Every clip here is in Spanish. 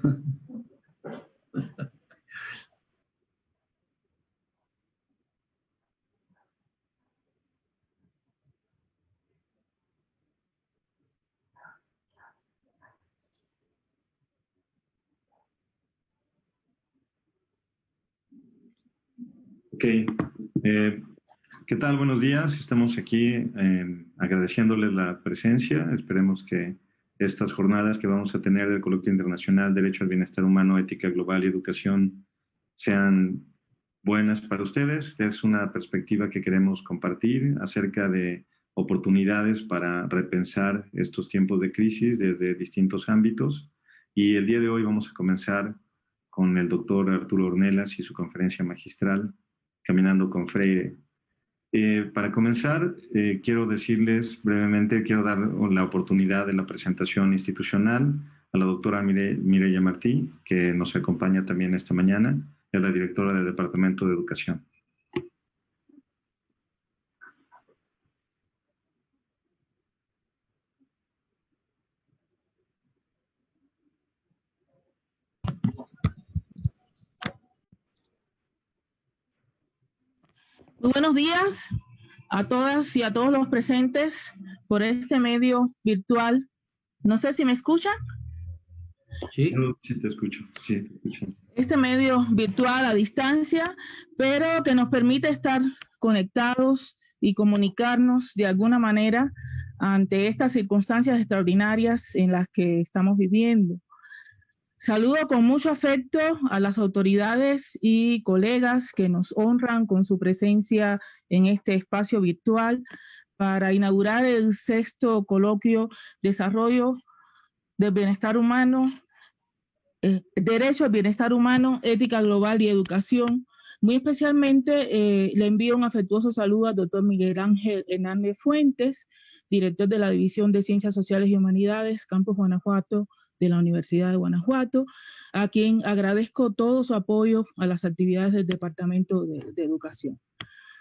Ok. ¿Qué tal? Buenos días. Estamos aquí agradeciéndoles la presencia. Esperemos que estas jornadas que vamos a tener del Coloquio Internacional Derecho al Bienestar Humano, Ética Global y Educación sean buenas para ustedes. Es una perspectiva que queremos compartir acerca de oportunidades para repensar estos tiempos de crisis desde distintos ámbitos. Y el día de hoy vamos a comenzar con el doctor Arturo Ornelas y su conferencia magistral, Caminando con Freire. Para comenzar, quiero decirles brevemente, quiero dar la oportunidad de la presentación institucional a la doctora Mireya Martí, que nos acompaña también esta mañana, es la directora del Departamento de Educación. Muy buenos días a todas y a todos los presentes por este medio virtual. No sé si me escuchan. Sí, sí te escucho. Sí, te escucho. Este medio virtual a distancia, pero que nos permite estar conectados y comunicarnos de alguna manera ante estas circunstancias extraordinarias en las que estamos viviendo. Saludo con mucho afecto a las autoridades y colegas que nos honran con su presencia en este espacio virtual para inaugurar el 6º coloquio Desarrollo del Bienestar Humano, Derecho al Bienestar Humano, Ética Global y Educación. Muy especialmente le envío un afectuoso saludo al doctor Miguel Ángel Hernández Fuentes, director de la División de Ciencias Sociales y Humanidades, Campus Guanajuato, de la Universidad de Guanajuato, a quien agradezco todo su apoyo a las actividades del Departamento de Educación.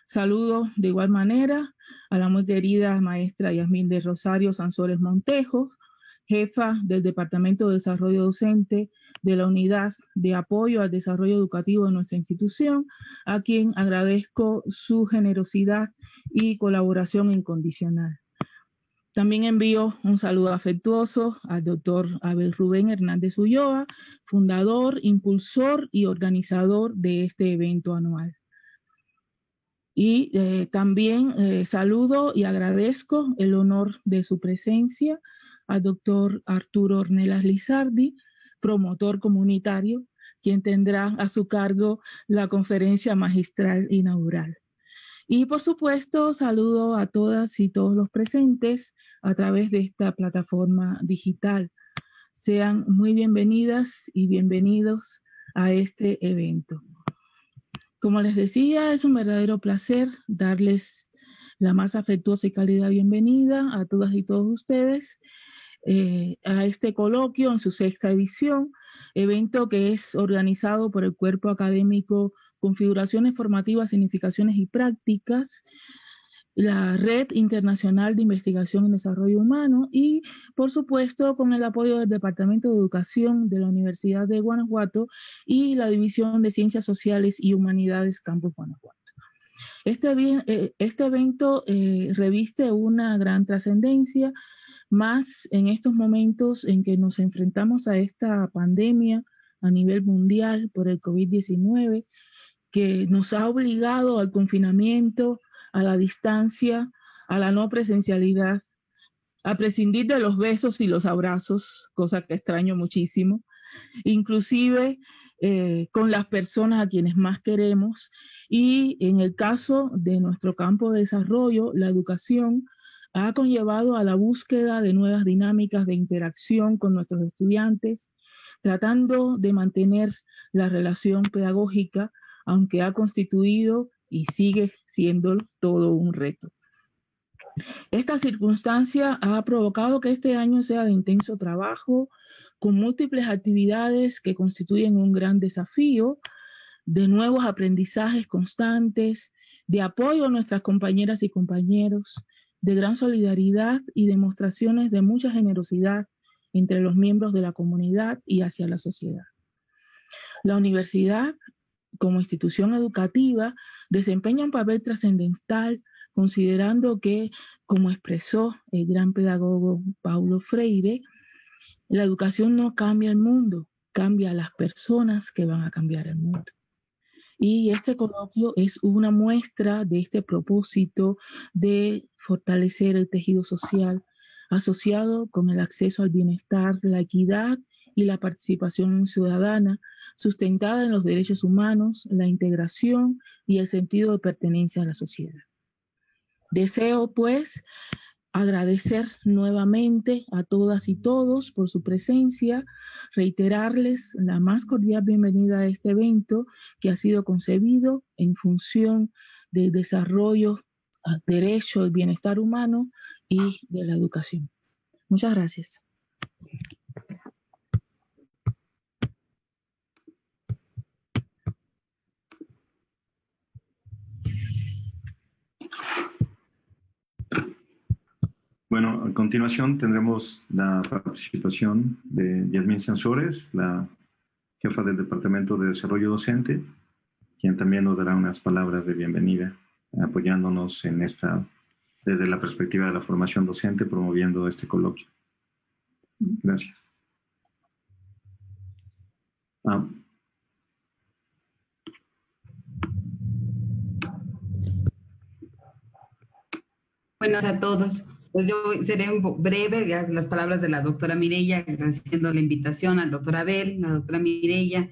Saludo de igual manera a la muy querida maestra Yasmín de Rosario Sansores Montejo, jefa del Departamento de Desarrollo Docente de la Unidad de Apoyo al Desarrollo Educativo de nuestra institución, a quien agradezco su generosidad y colaboración incondicional. También envío un saludo afectuoso al doctor Abel Rubén Hernández Ulloa, fundador, impulsor y organizador de este evento anual. Y también saludo y agradezco el honor de su presencia al doctor Arturo Ornelas Lizardi, promotor comunitario, quien tendrá a su cargo la conferencia magistral inaugural. Y por supuesto, saludo a todas y todos los presentes a través de esta plataforma digital. Sean muy bienvenidas y bienvenidos a este evento. Como les decía, es un verdadero placer darles la más afectuosa y cálida bienvenida a todas y todos ustedes a este coloquio en su 6ª edición, evento que es organizado por el Cuerpo Académico Configuraciones Formativas, Significaciones y Prácticas, la Red Internacional de Investigación en Desarrollo Humano y, por supuesto, con el apoyo del Departamento de Educación de la Universidad de Guanajuato y la División de Ciencias Sociales y Humanidades Campus Guanajuato. Este evento reviste una gran trascendencia, más en estos momentos en que nos enfrentamos a esta pandemia a nivel mundial por el COVID-19, que nos ha obligado al confinamiento, a la distancia, a la no presencialidad, a prescindir de los besos y los abrazos, cosa que extraño muchísimo, inclusive con las personas a quienes más queremos. Y en el caso de nuestro campo de desarrollo, la educación ha conllevado a la búsqueda de nuevas dinámicas de interacción con nuestros estudiantes, tratando de mantener la relación pedagógica, aunque ha constituido y sigue siendo todo un reto. Esta circunstancia ha provocado que este año sea de intenso trabajo, con múltiples actividades que constituyen un gran desafío, de nuevos aprendizajes constantes, de apoyo a nuestras compañeras y compañeros, de gran solidaridad y demostraciones de mucha generosidad entre los miembros de la comunidad y hacia la sociedad. La universidad, como institución educativa, desempeña un papel trascendental, considerando que, como expresó el gran pedagogo Paulo Freire, la educación no cambia el mundo, cambia a las personas que van a cambiar el mundo. Y este coloquio es una muestra de este propósito de fortalecer el tejido social asociado con el acceso al bienestar, la equidad y la participación ciudadana, sustentada en los derechos humanos, la integración y el sentido de pertenencia a la sociedad. Deseo, pues, agradecer nuevamente a todas y todos por su presencia, reiterarles la más cordial bienvenida a este evento que ha sido concebido en función del desarrollo, derecho, el bienestar humano y de la educación. Muchas gracias. Bueno, a continuación tendremos la participación de Yasmín Sansores, la jefa del Departamento de Desarrollo Docente, quien también nos dará unas palabras de bienvenida, apoyándonos en desde la perspectiva de la formación docente, promoviendo este coloquio. Gracias. Buenas a todos. Pues yo seré breve, las palabras de la doctora Mireya, agradeciendo la invitación al doctor Abel, la doctora Mireya,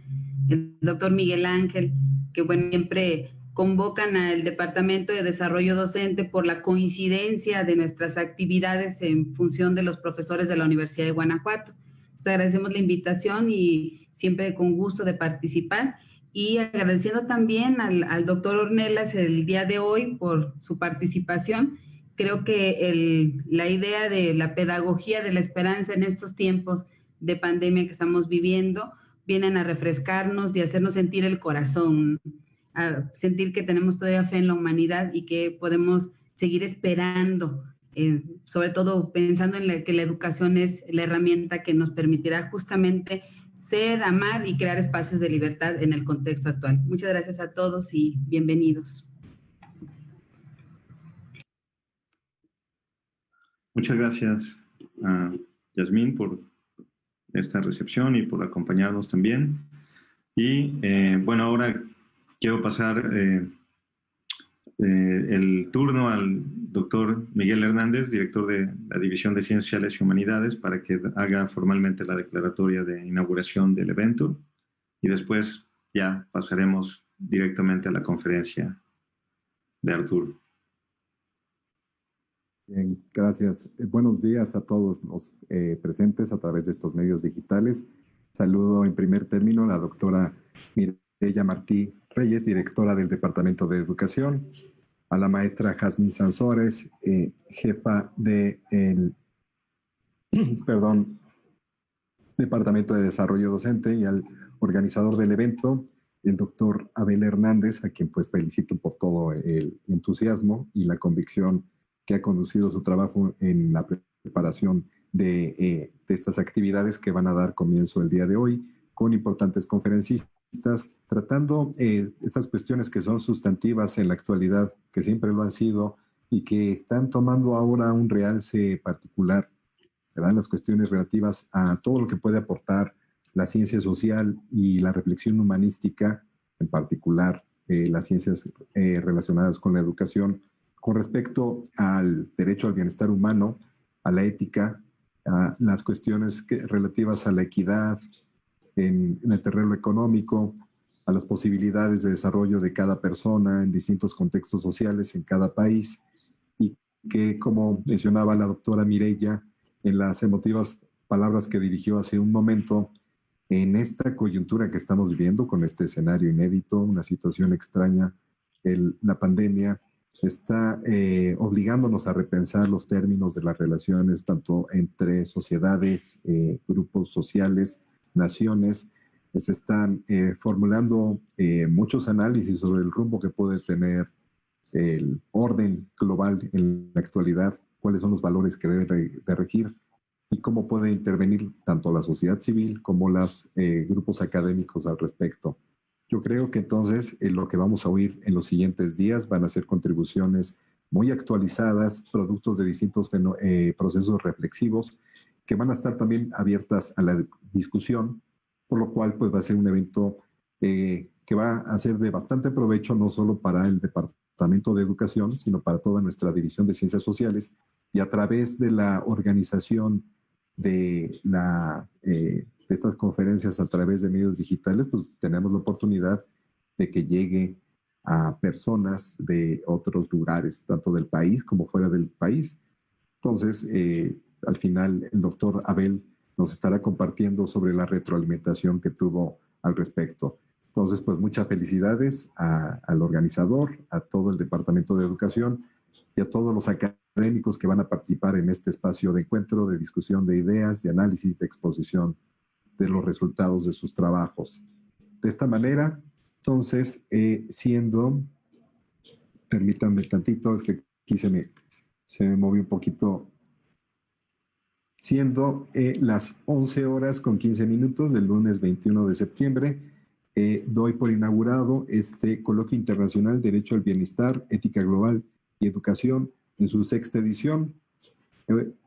el doctor Miguel Ángel, que bueno, siempre convocan al Departamento de Desarrollo Docente por la coincidencia de nuestras actividades en función de los profesores de la Universidad de Guanajuato. Les agradecemos la invitación y siempre con gusto de participar. Y agradeciendo también al doctor Ornelas el día de hoy por su participación. Creo que la idea de la pedagogía de la esperanza en estos tiempos de pandemia que estamos viviendo vienen a refrescarnos y hacernos sentir el corazón, a sentir que tenemos todavía fe en la humanidad y que podemos seguir esperando, sobre todo pensando en que la educación es la herramienta que nos permitirá justamente ser, amar y crear espacios de libertad en el contexto actual. Muchas gracias a todos y bienvenidos. Muchas gracias a Yasmín por esta recepción y por acompañarnos también. Y bueno, ahora quiero pasar el turno al doctor Miguel Hernández, director de la División de Ciencias Sociales y Humanidades, para que haga formalmente la declaratoria de inauguración del evento y después ya pasaremos directamente a la conferencia de Arturo. Bien, gracias. Buenos días a todos los presentes a través de estos medios digitales. Saludo en primer término a la doctora Mireya Martí Reyes, directora del Departamento de Educación, a la maestra Jazmín Sansores, jefa del Departamento de Desarrollo Docente, y al organizador del evento, el doctor Abel Hernández, a quien pues felicito por todo el entusiasmo y la convicción que ha conducido su trabajo en la preparación de estas actividades que van a dar comienzo el día de hoy, con importantes conferencistas, tratando estas cuestiones que son sustantivas en la actualidad, que siempre lo han sido y que están tomando ahora un realce particular, ¿verdad? Las cuestiones relativas a todo lo que puede aportar la ciencia social y la reflexión humanística, en particular las ciencias relacionadas con la educación, con respecto al derecho al bienestar humano, a la ética, a las cuestiones relativas a la equidad en el terreno económico, a las posibilidades de desarrollo de cada persona en distintos contextos sociales en cada país, y que, como mencionaba la doctora Mireya en las emotivas palabras que dirigió hace un momento, en esta coyuntura que estamos viviendo con este escenario inédito, una situación extraña, la pandemia, está obligándonos a repensar los términos de las relaciones tanto entre sociedades, grupos sociales, naciones. Se están formulando muchos análisis sobre el rumbo que puede tener el orden global en la actualidad, cuáles son los valores que deben de regir y cómo puede intervenir tanto la sociedad civil como los grupos académicos al respecto. Yo creo que entonces lo que vamos a oír en los siguientes días van a ser contribuciones muy actualizadas, productos de distintos procesos reflexivos que van a estar también abiertas a la discusión, por lo cual pues va a ser un evento que va a ser de bastante provecho no solo para el Departamento de Educación, sino para toda nuestra División de Ciencias Sociales, y a través de la organización de estas conferencias a través de medios digitales, pues tenemos la oportunidad de que llegue a personas de otros lugares, tanto del país como fuera del país. Entonces, al final, el doctor Abel nos estará compartiendo sobre la retroalimentación que tuvo al respecto. Entonces, pues muchas felicidades al organizador, a todo el Departamento de Educación y a todos los académicos que van a participar en este espacio de encuentro, de discusión de ideas, de análisis, de exposición de los resultados de sus trabajos. De esta manera, entonces, permítanme tantito, es que aquí se me movió un poquito, siendo las 11:15 del lunes 21 de septiembre, doy por inaugurado este Coloquio Internacional Derecho al Bienestar, Ética Global y Educación en su 6ª edición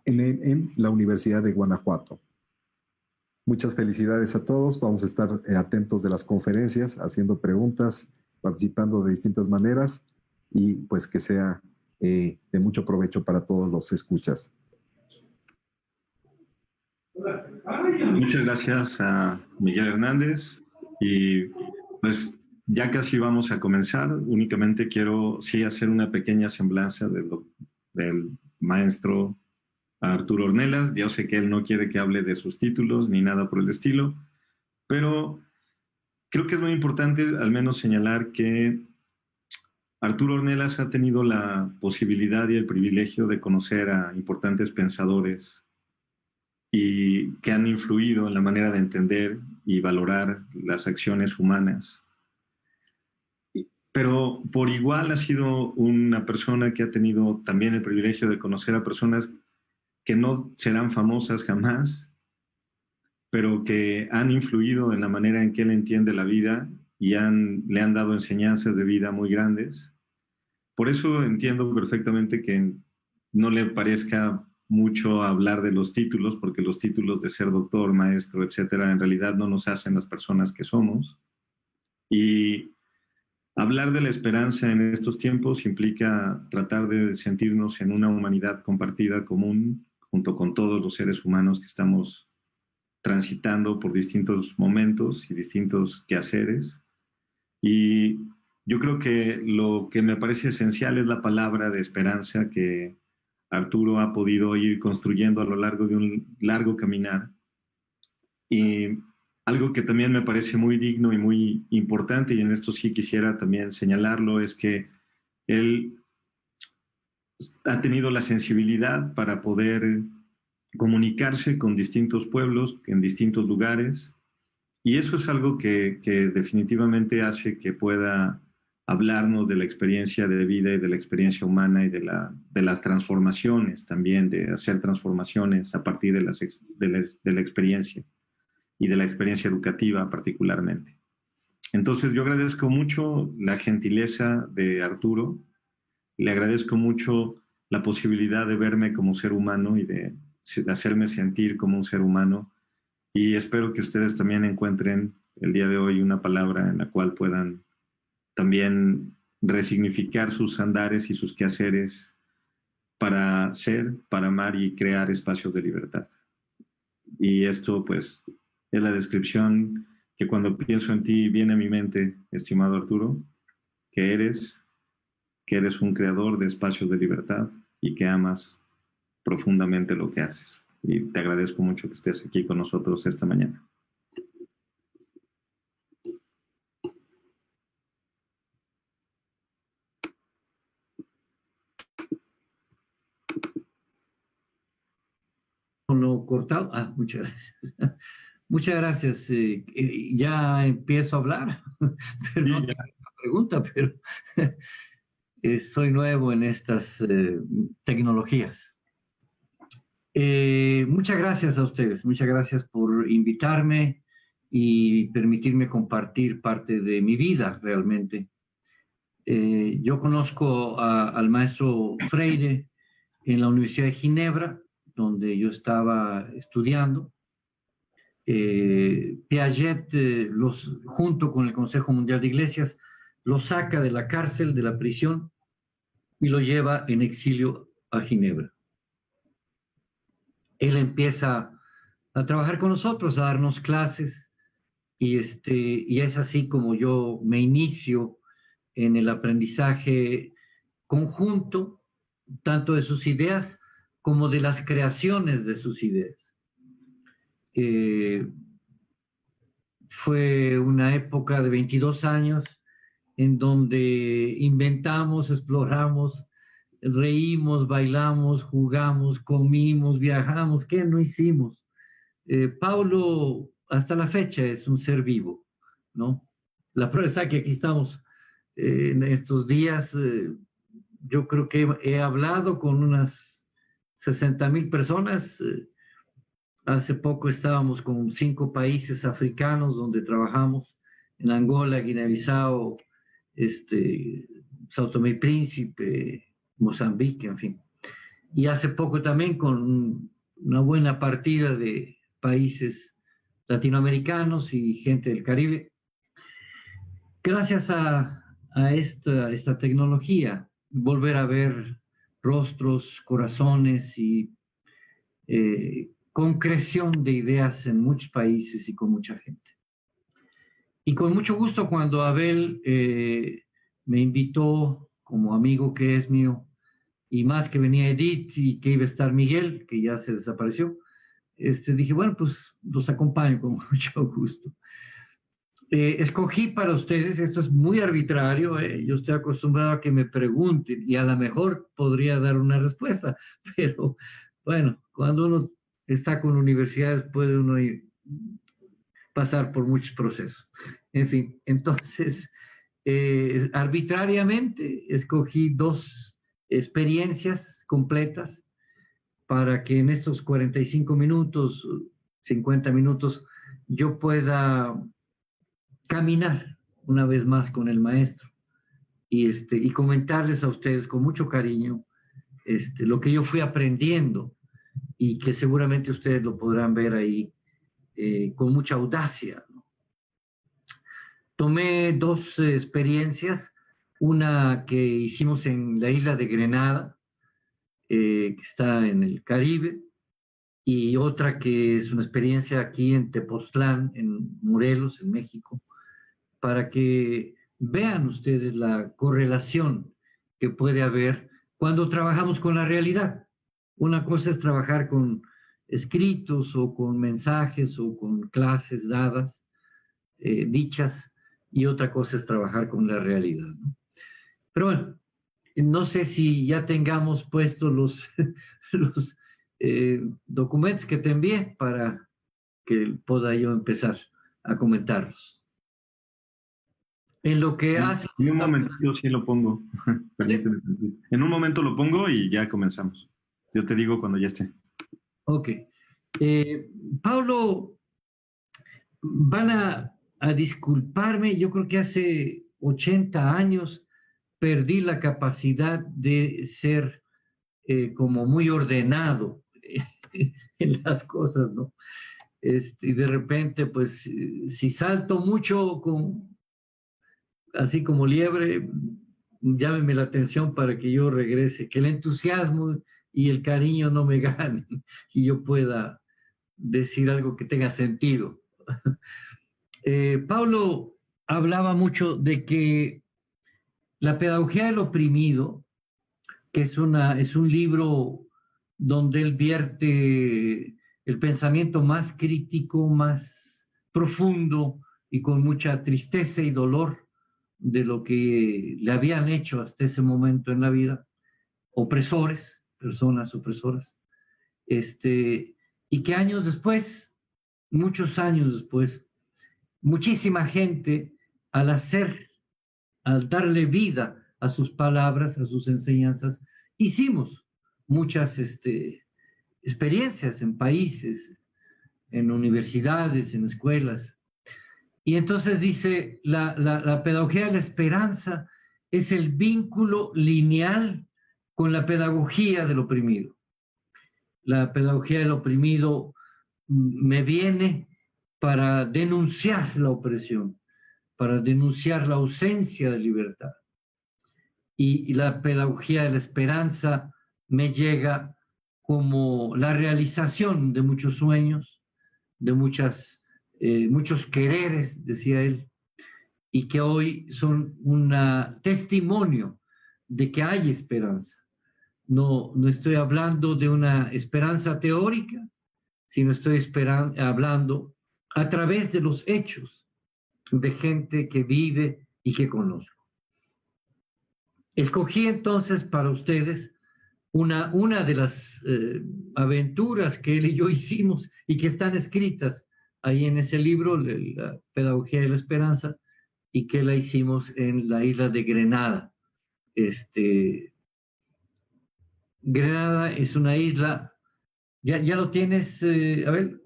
en la Universidad de Guanajuato. Muchas felicidades a todos. Vamos a estar atentos de las conferencias, haciendo preguntas, participando de distintas maneras y pues que sea de mucho provecho para todos los escuchas. Muchas gracias a Miguel Hernández y pues ya casi vamos a comenzar. Únicamente quiero sí hacer una pequeña semblanza del maestro Arturo Ornelas. Ya sé que él no quiere que hable de sus títulos ni nada por el estilo, pero creo que es muy importante al menos señalar que Arturo Ornelas ha tenido la posibilidad y el privilegio de conocer a importantes pensadores y que han influido en la manera de entender y valorar las acciones humanas. Pero por igual ha sido una persona que ha tenido también el privilegio de conocer a personas que no serán famosas jamás, pero que han influido en la manera en que él entiende la vida y le han dado enseñanzas de vida muy grandes. Por eso entiendo perfectamente que no le parezca mucho hablar de los títulos, porque los títulos de ser doctor, maestro, etcétera, en realidad no nos hacen las personas que somos. Y hablar de la esperanza en estos tiempos implica tratar de sentirnos en una humanidad compartida común, junto con todos los seres humanos que estamos transitando por distintos momentos y distintos quehaceres. Y yo creo que lo que me parece esencial es la palabra de esperanza que Arturo ha podido ir construyendo a lo largo de un largo caminar. Y algo que también me parece muy digno y muy importante, y en esto sí quisiera también señalarlo, es que él ha tenido la sensibilidad para poder comunicarse con distintos pueblos en distintos lugares, y eso es algo que definitivamente hace que pueda hablarnos de la experiencia de vida y de la experiencia humana y de las transformaciones también, de hacer transformaciones a partir de la experiencia y de la experiencia educativa particularmente. Entonces yo agradezco mucho la gentileza de Arturo, le agradezco mucho la posibilidad de verme como ser humano y de hacerme sentir como un ser humano, y espero que ustedes también encuentren el día de hoy una palabra en la cual puedan también resignificar sus andares y sus quehaceres para ser, para amar y crear espacios de libertad. Y esto pues es la descripción que cuando pienso en ti viene a mi mente, estimado Arturo, que eres un creador de espacios de libertad y que amas profundamente lo que haces. Y te agradezco mucho que estés aquí con nosotros esta mañana. Lo cortado. Muchas gracias. Muchas gracias. Ya empiezo a hablar. Perdón, sí, la pregunta, pero soy nuevo en estas tecnologías. Muchas gracias a ustedes, muchas gracias por invitarme y permitirme compartir parte de mi vida realmente. Yo conozco al maestro Freire en la Universidad de Ginebra, donde yo estaba estudiando. Piaget, junto con el Consejo Mundial de Iglesias, lo saca de la cárcel, de la prisión, y lo lleva en exilio a Ginebra. Él empieza a trabajar con nosotros, a darnos clases, y es así como yo me inicio en el aprendizaje conjunto, tanto de sus ideas como de las creaciones de sus ideas. Fue una época de 22 años en donde inventamos, exploramos, reímos, bailamos, jugamos, comimos, viajamos. ¿Qué no hicimos? Paulo, hasta la fecha, es un ser vivo, ¿no? La prueba está que aquí estamos en estos días. Yo creo que he hablado con unas 60,000 personas. Hace poco estábamos con 5 países africanos donde trabajamos, en Angola, Guinea-Bissau, Sao Tomé y Príncipe, Mozambique, en fin. Y hace poco también con una buena partida de países latinoamericanos y gente del Caribe. Gracias a esta tecnología, volver a ver rostros, corazones y concreción de ideas en muchos países y con mucha gente. Y con mucho gusto cuando Abel me invitó como amigo que es mío, y más que venía Edith y que iba a estar Miguel, que ya se desapareció, dije, bueno, pues los acompaño con mucho gusto. Escogí para ustedes, esto es muy arbitrario, yo estoy acostumbrado a que me pregunten y a lo mejor podría dar una respuesta, pero bueno, cuando uno está con universidades puede uno pasar por muchos procesos. En fin, entonces, arbitrariamente escogí 2 experiencias completas para que en estos 45 minutos, 50 minutos, yo pueda caminar una vez más con el maestro y comentarles a ustedes con mucho cariño lo que yo fui aprendiendo y que seguramente ustedes lo podrán ver ahí con mucha audacia, ¿no? Tomé 2 experiencias, una que hicimos en la isla de Grenada, que está en el Caribe, y otra que es una experiencia aquí en Tepoztlán, en Morelos, en México, para que vean ustedes la correlación que puede haber cuando trabajamos con la realidad. Una cosa es trabajar con escritos o con mensajes o con clases dadas, dichas, y otra cosa es trabajar con la realidad, ¿no? Pero bueno, no sé si ya tengamos puestos los documentos que te envié para que pueda yo empezar a comentarlos. En lo que hace... En un momento yo sí lo pongo. Permíteme. En un momento lo pongo y ya comenzamos. Yo te digo cuando ya esté. Ok. Paulo, van a disculparme, yo creo que hace 80 años perdí la capacidad de ser como muy ordenado en las cosas, ¿no? Y de repente, pues, si salto mucho así como liebre, llámeme la atención para que yo regrese, que el entusiasmo y el cariño no me ganen y yo pueda decir algo que tenga sentido. Paulo hablaba mucho de que la pedagogía del oprimido, que es un libro donde él vierte el pensamiento más crítico, más profundo y con mucha tristeza y dolor de lo que le habían hecho hasta ese momento en la vida, opresores, personas opresoras, y que años después, muchos años después, muchísima gente al darle vida a sus palabras, a sus enseñanzas, hicimos muchas experiencias en países, en universidades, en escuelas. Y entonces dice, la pedagogía de la esperanza es el vínculo lineal con la pedagogía del oprimido. La pedagogía del oprimido me viene para denunciar la opresión, para denunciar la ausencia de libertad. Y la pedagogía de la esperanza me llega como la realización de muchos sueños, de muchos quereres, decía él, y que hoy son un testimonio de que hay esperanza. No estoy hablando de una esperanza teórica, sino estoy hablando a través de los hechos de gente que vive y que conozco. Escogí entonces para ustedes una de las aventuras que él y yo hicimos y que están escritas ahí en ese libro, La Pedagogía de la Esperanza, y que la hicimos en la isla de Grenada. Grenada es una isla, ¿ya lo tienes, Abel?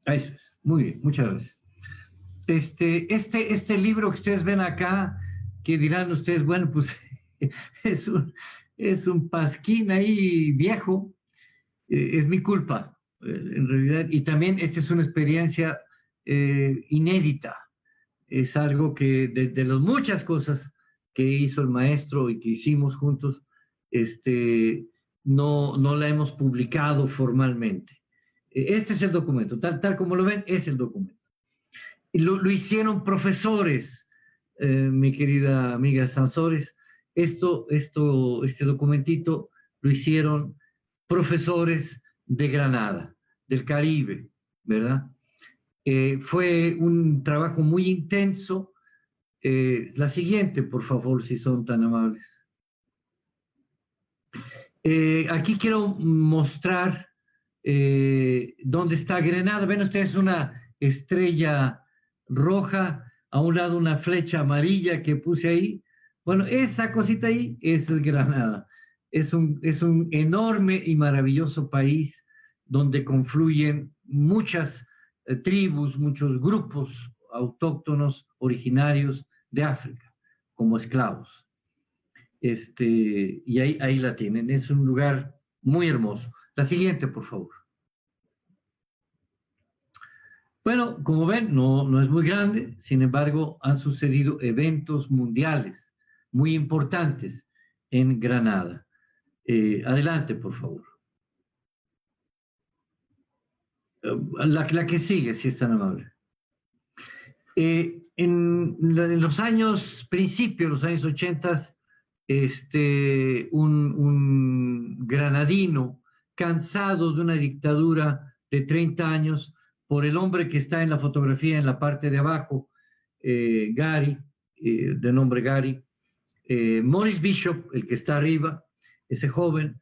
Eso es, muy bien, muchas gracias. Este libro que ustedes ven acá, que dirán ustedes, bueno, pues es un pasquín ahí viejo, es mi culpa, en realidad, y también esta es una experiencia inédita, es algo que de las muchas cosas que hizo el maestro y que hicimos juntos, no la hemos publicado formalmente. Este es el documento, tal como lo ven, es el documento. Y lo hicieron profesores, mi querida amiga Sansores. Este documentito lo hicieron profesores de Granada, del Caribe, ¿verdad? Fue un trabajo muy intenso. La siguiente, por favor, si son tan amables. Aquí quiero mostrar dónde está Granada. Ven ustedes una estrella roja, a un lado una flecha amarilla que puse ahí. Bueno, esa cosita ahí, esa es Granada. Es un enorme y maravilloso país donde confluyen muchas tribus, muchos grupos autóctonos originarios de África, como esclavos. Y ahí la tienen. Es un lugar muy hermoso. La siguiente, por favor. Bueno, como ven, no es muy grande, sin embargo, han sucedido eventos mundiales muy importantes en Granada. Adelante, por favor. La que sigue, si es tan amable. En los principios, los años 80, un granadino cansado de una dictadura de 30 años, por el hombre que está en la fotografía en la parte de abajo, Gary, de nombre Gary, Maurice Bishop, el que está arriba, ese joven,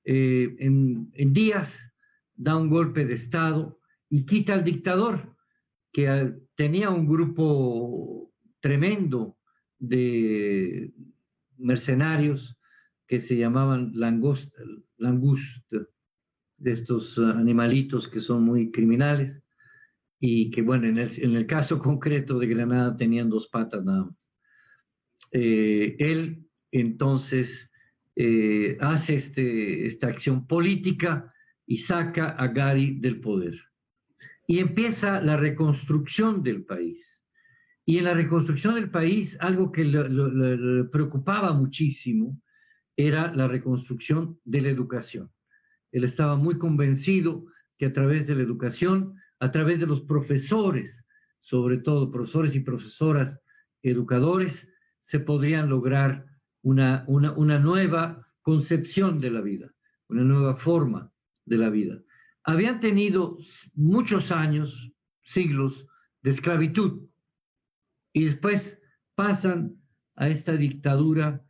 en días da un golpe de Estado y quita al dictador, que tenía un grupo tremendo de mercenarios que se llamaban langosta, de estos animalitos que son muy criminales, y que, bueno, en el caso concreto de Granada tenían 2 patas nada más. Él, entonces, hace esta acción política y saca a Gary del poder. Y empieza la reconstrucción del país. Y en la reconstrucción del país, algo que le preocupaba muchísimo era la reconstrucción de la educación. Él estaba muy convencido que a través de la educación, a través de los profesores, sobre todo profesores y profesoras educadores, se podrían lograr una nueva concepción de la vida, una nueva forma de la vida. Habían tenido muchos años, siglos, de esclavitud, y después pasan a esta dictadura.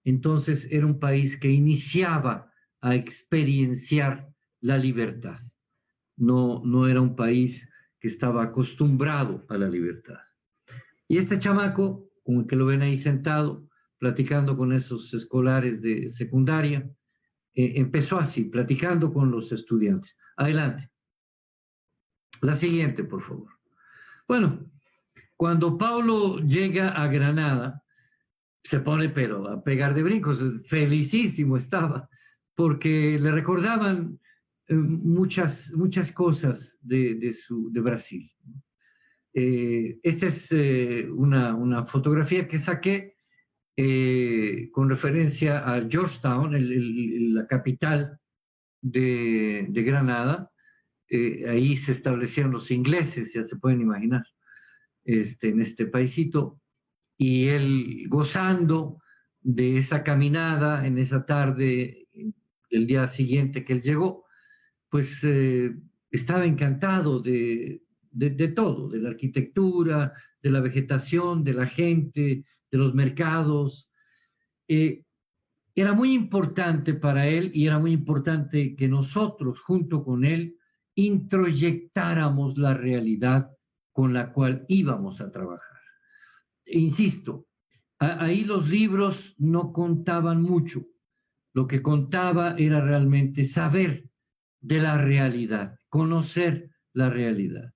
Entonces era un país que iniciaba a experienciar la libertad. No era un país que estaba acostumbrado a la libertad. Y este chamaco, como el que lo ven ahí sentado, platicando con esos escolares de secundaria. Empezó así, platicando con los estudiantes. Adelante. La siguiente, por favor. Bueno, cuando Paulo llega a Granada, se pone pero a pegar de brincos, felicísimo estaba, porque le recordaban muchas cosas de Brasil. Esta es una fotografía que saqué con referencia a Georgetown, la capital de Granada. Ahí se establecieron los ingleses, ya se pueden imaginar, en este paisito, y él gozando de esa caminada en esa tarde, el día siguiente que él llegó, pues estaba encantado de todo, de la arquitectura, de la vegetación, de la gente, de los mercados. Era muy importante para él y era muy importante que nosotros, junto con él, introyectáramos la realidad con la cual íbamos a trabajar. Insisto, ahí los libros no contaban mucho. Lo que contaba era realmente saber de la realidad, conocer la realidad.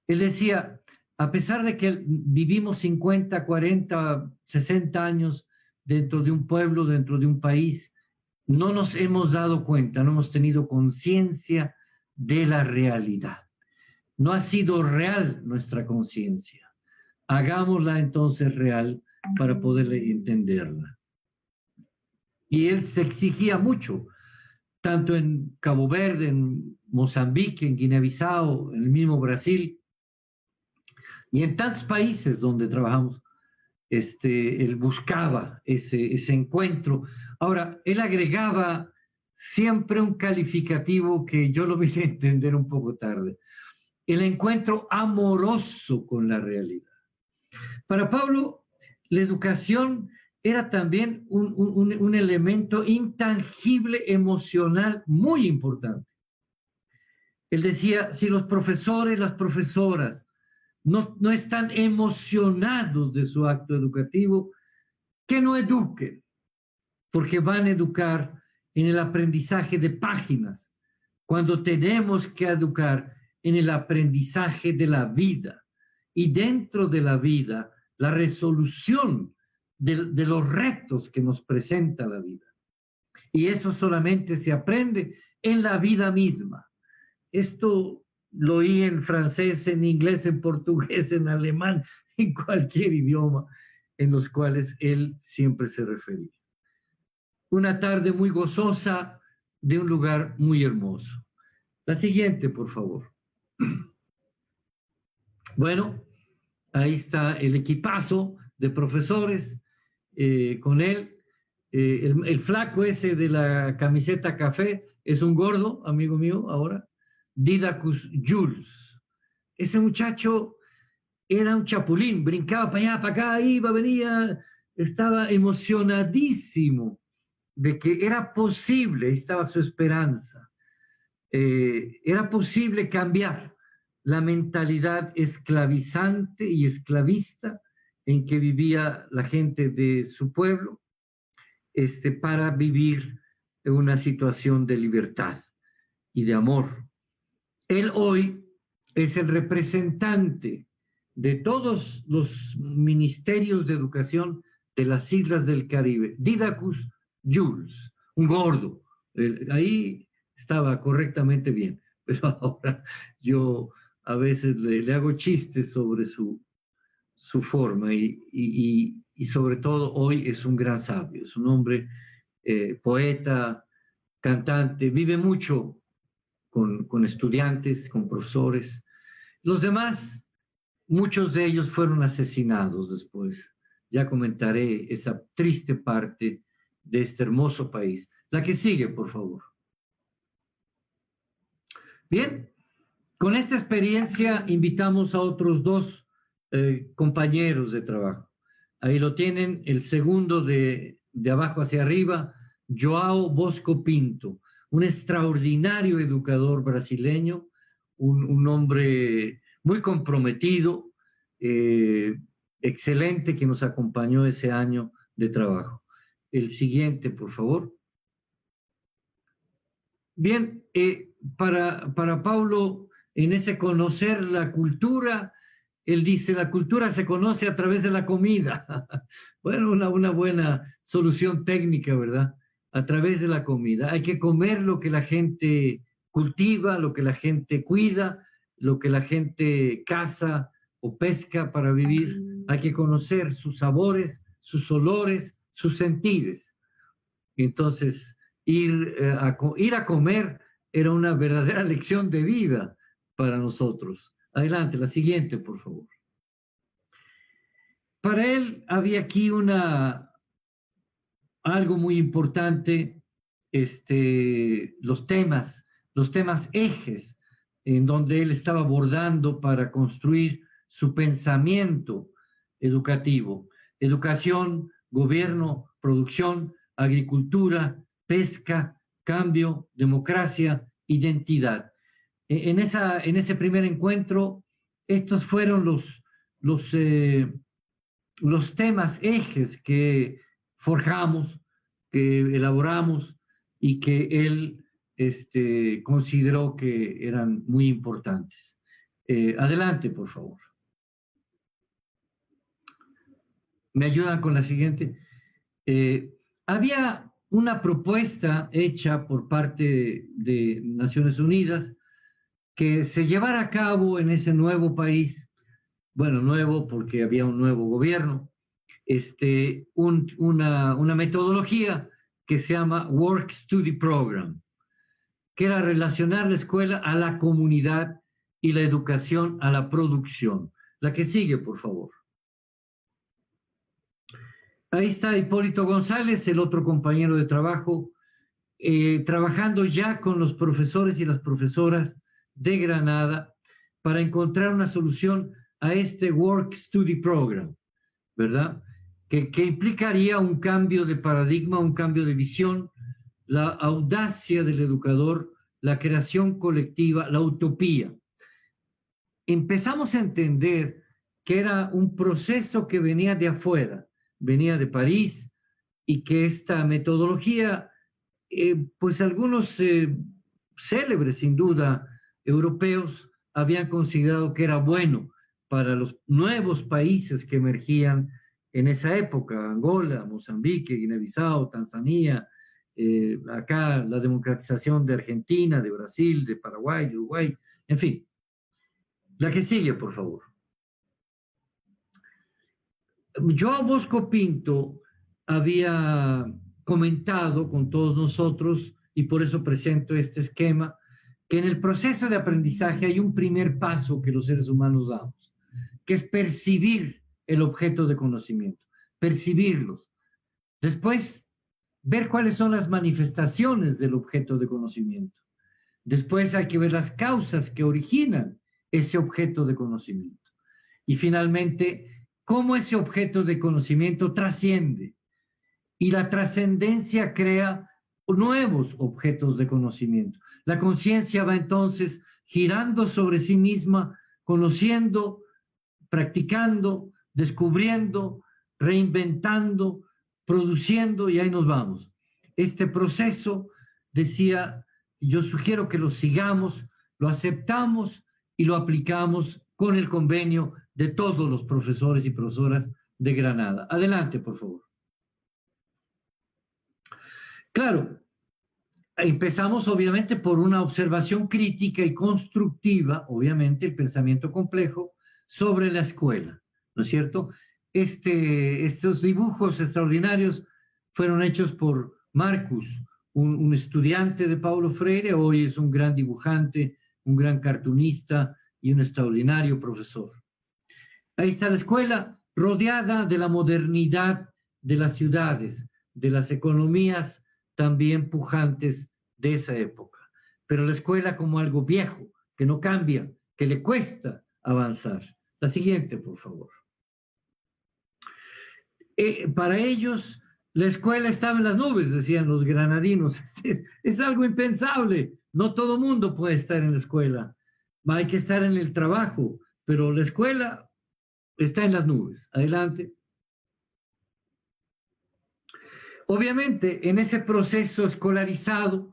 Él decía, a pesar de que vivimos 50, 40, 60 años dentro de un pueblo, dentro de un país, no nos hemos dado cuenta, no hemos tenido conciencia de la realidad. No ha sido real nuestra conciencia. Hagámosla entonces real para poder entenderla. Y él se exigía mucho, tanto en Cabo Verde, en Mozambique, en Guinea-Bissau, en el mismo Brasil, y en tantos países donde trabajamos. Él buscaba ese encuentro. Ahora, él agregaba siempre un calificativo que yo lo vine a entender un poco tarde: el encuentro amoroso con la realidad. Para Pablo, la educación era también un elemento intangible, emocional, muy importante. Él decía, si los profesores, las profesoras, no están emocionados de su acto educativo, que no eduquen, porque van a educar en el aprendizaje de páginas, cuando tenemos que educar en el aprendizaje de la vida, y dentro de la vida, la resolución de los retos que nos presenta la vida. Y eso solamente se aprende en la vida misma. Esto lo oí en francés, en inglés, en portugués, en alemán, en cualquier idioma en los cuales él siempre se refería. Una tarde muy gozosa de un lugar muy hermoso. La siguiente, por favor. Bueno, ahí está el equipazo de profesores con él. El flaco ese de la camiseta café es un gordo, amigo mío, ahora. Didacus Jules. Ese muchacho era un chapulín, brincaba para allá, para acá, iba, venía, estaba emocionadísimo de que era posible, estaba su esperanza, era posible cambiar la mentalidad esclavizante y esclavista en que vivía la gente de su pueblo, para vivir en una situación de libertad y de amor. Él hoy es el representante de todos los ministerios de educación de las islas del Caribe. Didacus Jules, un gordo. Ahí estaba correctamente bien, pero ahora yo a veces le hago chistes sobre su forma y sobre todo hoy es un gran sabio, es un hombre poeta, cantante, vive mucho con estudiantes, con profesores. Los demás, muchos de ellos fueron asesinados después. Ya comentaré esa triste parte de este hermoso país. La que sigue, por favor. Bien, con esta experiencia invitamos a otros dos compañeros de trabajo. Ahí lo tienen, el segundo de abajo hacia arriba, João Bosco Pinto, un extraordinario educador brasileño, un hombre muy comprometido, excelente, que nos acompañó ese año de trabajo. El siguiente, por favor. Bien, para Paulo, en ese conocer la cultura, él dice, la cultura se conoce a través de la comida. Bueno, una buena solución técnica, ¿verdad? A través de la comida. Hay que comer lo que la gente cultiva, lo que la gente cuida, lo que la gente caza o pesca para vivir. Hay que conocer sus sabores, sus olores, sus sentidos. Entonces, ir a comer era una verdadera lección de vida para nosotros. Adelante, la siguiente, por favor. Para él había aquí algo muy importante, los temas ejes en donde él estaba abordando para construir su pensamiento educativo. Educación, gobierno, producción, agricultura, pesca, cambio, democracia, identidad. En ese primer encuentro, estos fueron los temas ejes que forjamos, que elaboramos y que él consideró que eran muy importantes. Adelante, por favor. ¿Me ayudan con la siguiente? Había una propuesta hecha por parte de Naciones Unidas que se llevara a cabo en ese nuevo país, bueno, nuevo porque había un nuevo gobierno, una metodología que se llama Work Study Program, que era relacionar la escuela a la comunidad y la educación a la producción. La que sigue, por favor. Ahí está Hipólito González, el otro compañero de trabajo, trabajando ya con los profesores y las profesoras de Granada para encontrar una solución a este Work Study Program, ¿verdad? Que implicaría un cambio de paradigma, un cambio de visión, la audacia del educador, la creación colectiva, la utopía. Empezamos a entender que era un proceso que venía de afuera, venía de París, y que esta metodología, pues algunos célebres, sin duda, europeos, habían considerado que era bueno para los nuevos países que emergían en esa época, Angola, Mozambique, Guinea-Bissau, Tanzania, acá la democratización de Argentina, de Brasil, de Paraguay, de Uruguay, en fin. La que sigue, por favor. João Bosco Pinto había comentado con todos nosotros, y por eso presento este esquema, que en el proceso de aprendizaje hay un primer paso que los seres humanos damos, que es percibir el objeto de conocimiento, percibirlos. Después, ver cuáles son las manifestaciones del objeto de conocimiento. Después hay que ver las causas que originan ese objeto de conocimiento. Y finalmente, cómo ese objeto de conocimiento trasciende. Y la trascendencia crea nuevos objetos de conocimiento. La conciencia va entonces girando sobre sí misma, conociendo, practicando, descubriendo, reinventando, produciendo, y ahí nos vamos. Este proceso, decía, yo sugiero que lo sigamos, lo aceptamos y lo aplicamos con el convenio de todos los profesores y profesoras de Granada. Adelante, por favor. Claro, empezamos obviamente por una observación crítica y constructiva, obviamente el pensamiento complejo, sobre la escuela, ¿no es cierto? Estos dibujos extraordinarios fueron hechos por Marcus, un estudiante de Paulo Freire, hoy es un gran dibujante, un gran cartunista y un extraordinario profesor. Ahí está la escuela rodeada de la modernidad de las ciudades, de las economías también pujantes de esa época. Pero la escuela como algo viejo, que no cambia, que le cuesta avanzar. La siguiente, por favor. Para ellos, la escuela estaba en las nubes, decían los granadinos. Es algo impensable. No todo mundo puede estar en la escuela. Hay que estar en el trabajo, pero la escuela está en las nubes. Adelante. Obviamente, en ese proceso escolarizado,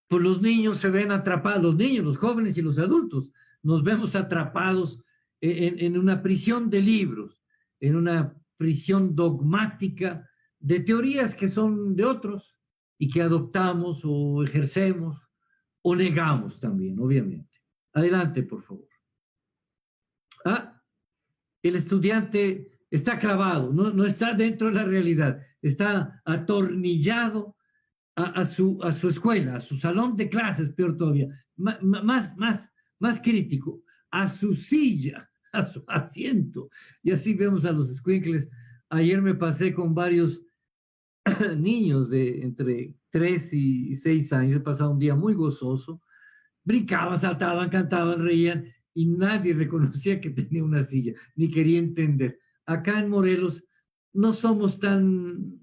pues los niños se ven atrapados, los niños, los jóvenes y los adultos, nos vemos atrapados en una prisión de libros, en una prisión dogmática de teorías que son de otros y que adoptamos o ejercemos o negamos también, obviamente. Adelante, por favor. El estudiante está clavado, no está dentro de la realidad, está atornillado a su escuela, a su salón de clases, peor todavía, más crítico, a su silla, a su asiento. Y así vemos a los escuincles. Ayer me pasé con varios niños de entre 3 y 6 años, he pasado un día muy gozoso, brincaban, saltaban, cantaban, reían, y nadie reconocía que tenía una silla, ni quería entender. Acá en Morelos no somos tan...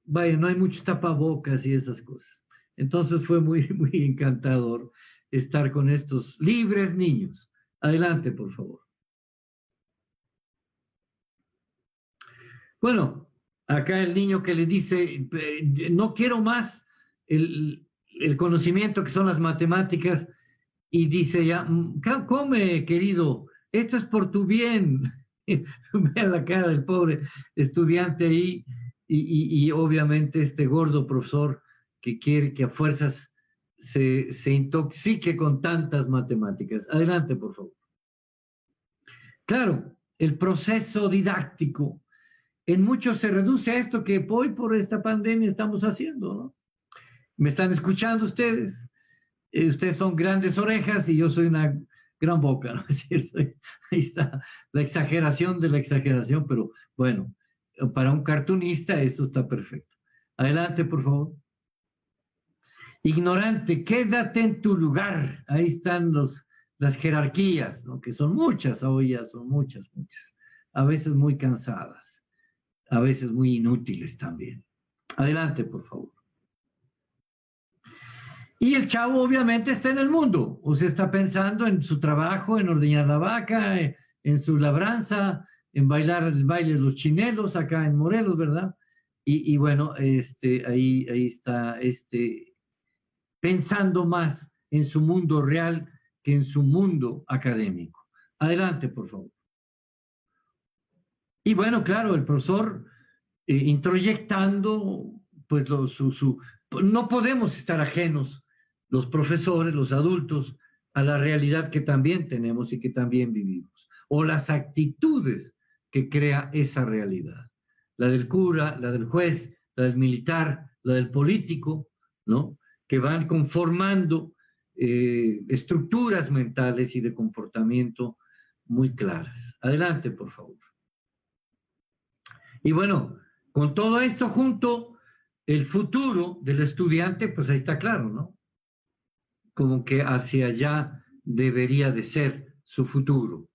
Vaya, no hay muchos tapabocas y esas cosas. Entonces fue muy, muy encantador estar con estos libres niños. Adelante, por favor. Bueno, acá el niño que le dice, no quiero más el conocimiento que son las matemáticas, y dice ya, come, querido, esto es por tu bien. Vea la cara del pobre estudiante ahí, y obviamente este gordo profesor que quiere que a fuerzas se intoxique con tantas matemáticas. Adelante, por favor. Claro, el proceso didáctico en muchos se reduce a esto que hoy por esta pandemia estamos haciendo, ¿no? ¿Me están escuchando ustedes? Ustedes son grandes orejas y yo soy una gran boca, ¿no es cierto? Ahí está la exageración de la exageración, pero bueno, para un cartunista esto está perfecto. Adelante, por favor. Ignorante, quédate en tu lugar. Ahí están las jerarquías, ¿no? Que son muchas, hoy ya son muchas. A veces muy cansadas, a veces muy inútiles también. Adelante, por favor. Y el chavo obviamente está en el mundo, o sea, está pensando en su trabajo, en ordeñar la vaca, en su labranza, en bailar el baile de los chinelos acá en Morelos, ¿verdad? Y bueno, ahí está pensando más en su mundo real que en su mundo académico. Adelante, por favor. Y bueno, claro, el profesor introyectando, pues no podemos estar ajenos los profesores, los adultos, a la realidad que también tenemos y que también vivimos, o las actitudes que crea esa realidad, la del cura, la del juez, la del militar, la del político, ¿no? Que van conformando estructuras mentales y de comportamiento muy claras. Adelante, por favor. Y bueno, con todo esto junto, el futuro del estudiante, pues ahí está claro, ¿no? Como que hacia allá debería de ser su futuro,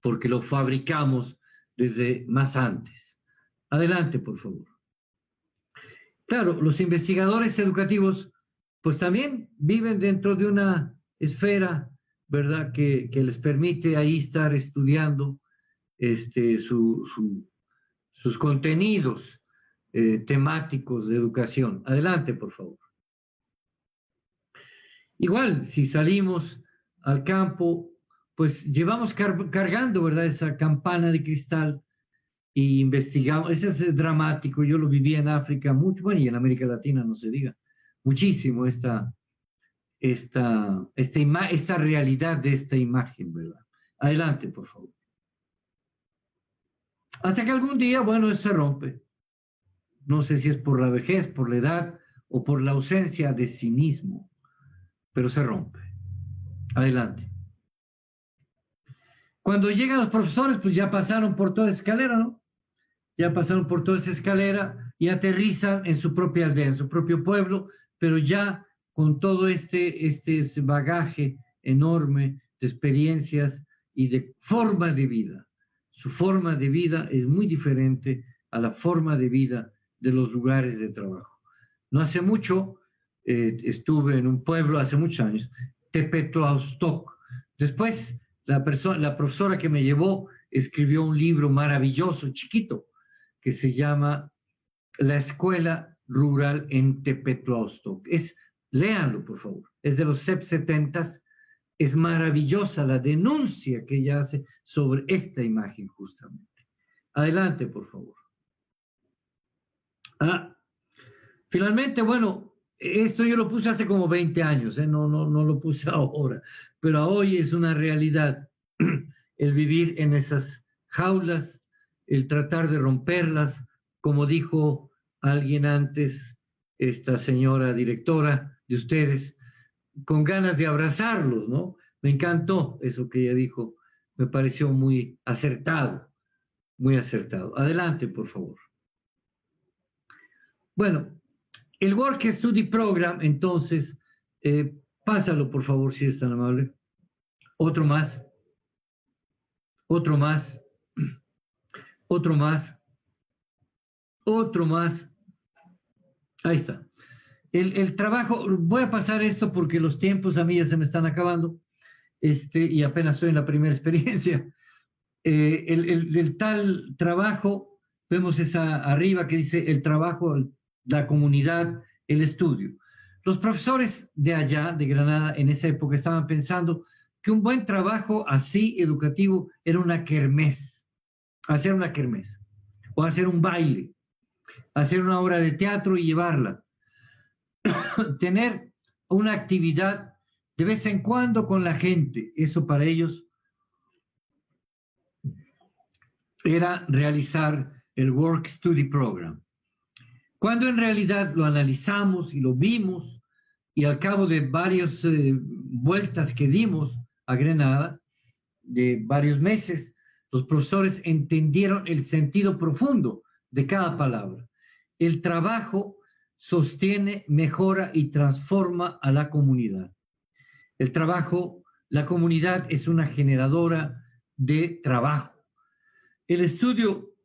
porque lo fabricamos desde más antes. Adelante, por favor. Claro, los investigadores educativos, pues también viven dentro de una esfera, ¿verdad?, que les permite ahí estar estudiando sus contenidos temáticos de educación. Adelante, por favor. Igual, si salimos al campo, pues llevamos cargando, ¿verdad?, esa campana de cristal y investigamos. Eso es dramático, yo lo viví en África mucho, bueno, y en América Latina, no se diga, muchísimo esta realidad de esta imagen, ¿verdad? Adelante, por favor. Hasta que algún día, bueno, eso se rompe. No sé si es por la vejez, por la edad o por la ausencia de cinismo, pero se rompe. Adelante. Cuando llegan los profesores, pues ya pasaron por toda esa escalera, ¿no? Ya pasaron por toda esa escalera y aterrizan en su propia aldea, en su propio pueblo, pero ya con todo este bagaje enorme de experiencias y de forma de vida. Su forma de vida es muy diferente a la forma de vida de los lugares de trabajo. No hace mucho estuve en un pueblo, hace muchos años, Tepetlaustoc. Después, la profesora que me llevó escribió un libro maravilloso, chiquito, que se llama la escuela rural en Tepetlostoc. Léanlo, por favor. Es de los 70s. Es maravillosa la denuncia que ella hace sobre esta imagen, justamente. Adelante, por favor. Finalmente, bueno, esto yo lo puse hace como 20 años, no lo puse ahora, pero hoy es una realidad el vivir en esas jaulas, el tratar de romperlas, como dijo alguien antes, esta señora directora de ustedes, con ganas de abrazarlos, ¿no? Me encantó eso que ella dijo, me pareció muy acertado, muy acertado. Adelante, por favor. Bueno, el Work Study Program, entonces, pásalo, por favor, si es tan amable. Otro más. Otro más. Otro más. Otro más. Ahí está. El trabajo, voy a pasar esto porque los tiempos a mí ya se me están acabando, y apenas estoy en la primera experiencia. El tal trabajo, vemos esa arriba que dice el trabajo, la comunidad, el estudio. Los profesores de allá, de Granada, en esa época estaban pensando que un buen trabajo así, educativo, era una kermés, hacer una kermés, o hacer un baile, hacer una obra de teatro y llevarla. Tener una actividad de vez en cuando con la gente, eso para ellos era realizar el Work Study Program. Cuando en realidad lo analizamos y lo vimos, y al cabo de varias vueltas que dimos a Granada, de varios meses, los profesores entendieron el sentido profundo de cada palabra. El trabajo sostiene, mejora y transforma a la comunidad. El trabajo, la comunidad es una generadora de trabajo. El estudio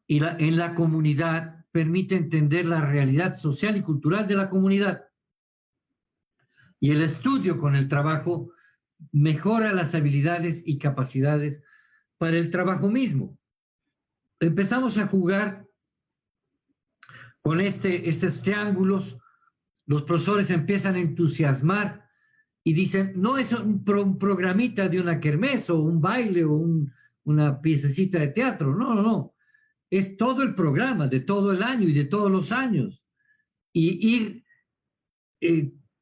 en la comunidad permite entender la realidad social y cultural de la comunidad. Y el estudio con el trabajo mejora las habilidades y capacidades para el trabajo mismo. Empezamos a jugar con estos triángulos, los profesores empiezan a entusiasmar y dicen, no es un programita de una kermés o un baile o una piececita de teatro, no. Es todo el programa de todo el año y de todos los años. Y ir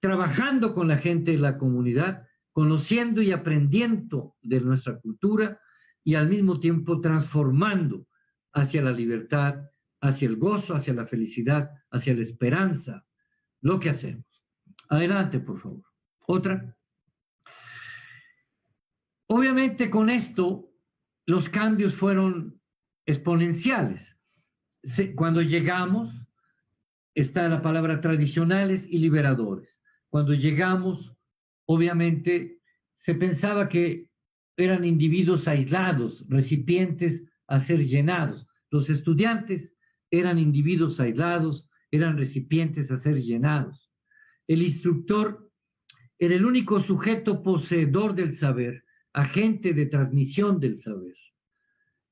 trabajando con la gente de la comunidad, conociendo y aprendiendo de nuestra cultura y al mismo tiempo transformando hacia la libertad, hacia el gozo, hacia la felicidad, hacia la esperanza, lo que hacemos. Adelante, por favor. Otra. Obviamente con esto los cambios fueron exponenciales. Cuando llegamos, está la palabra tradicionales y liberadores. Cuando llegamos, obviamente se pensaba que eran individuos aislados, recipientes a ser llenados. Los estudiantes eran individuos aislados, eran recipientes a ser llenados. El instructor era el único sujeto poseedor del saber, agente de transmisión del saber.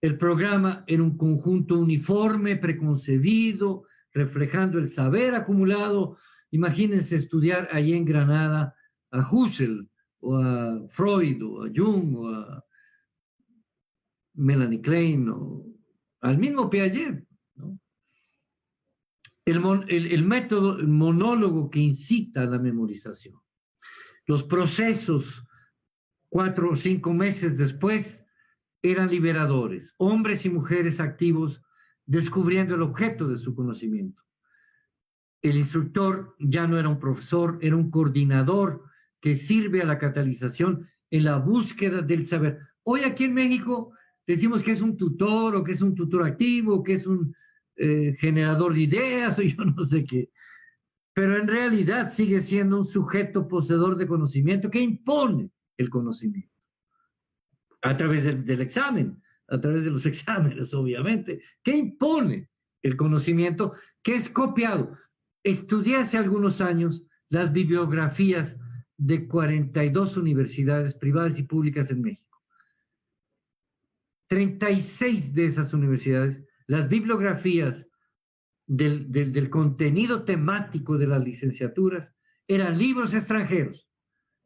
El programa era un conjunto uniforme, preconcebido, reflejando el saber acumulado. Imagínense estudiar allí en Granada a Husserl, o a Freud, o a Jung, o a Melanie Klein, o al mismo Piaget, ¿no? El método, el monólogo que incita a la memorización. Los procesos, 4 o 5 meses después, eran liberadores, hombres y mujeres activos descubriendo el objeto de su conocimiento. El instructor ya no era un profesor, era un coordinador que sirve a la catalización en la búsqueda del saber. Hoy aquí en México decimos que es un tutor o que es un tutor activo, que es un generador de ideas o yo no sé qué, pero en realidad sigue siendo un sujeto poseedor de conocimiento que impone el conocimiento a través del examen, a través de los exámenes, obviamente, que impone el conocimiento que es copiado. Estudié hace algunos años las bibliografías de 42 universidades privadas y públicas en México. 36 de esas universidades, las bibliografías del contenido temático de las licenciaturas eran libros extranjeros,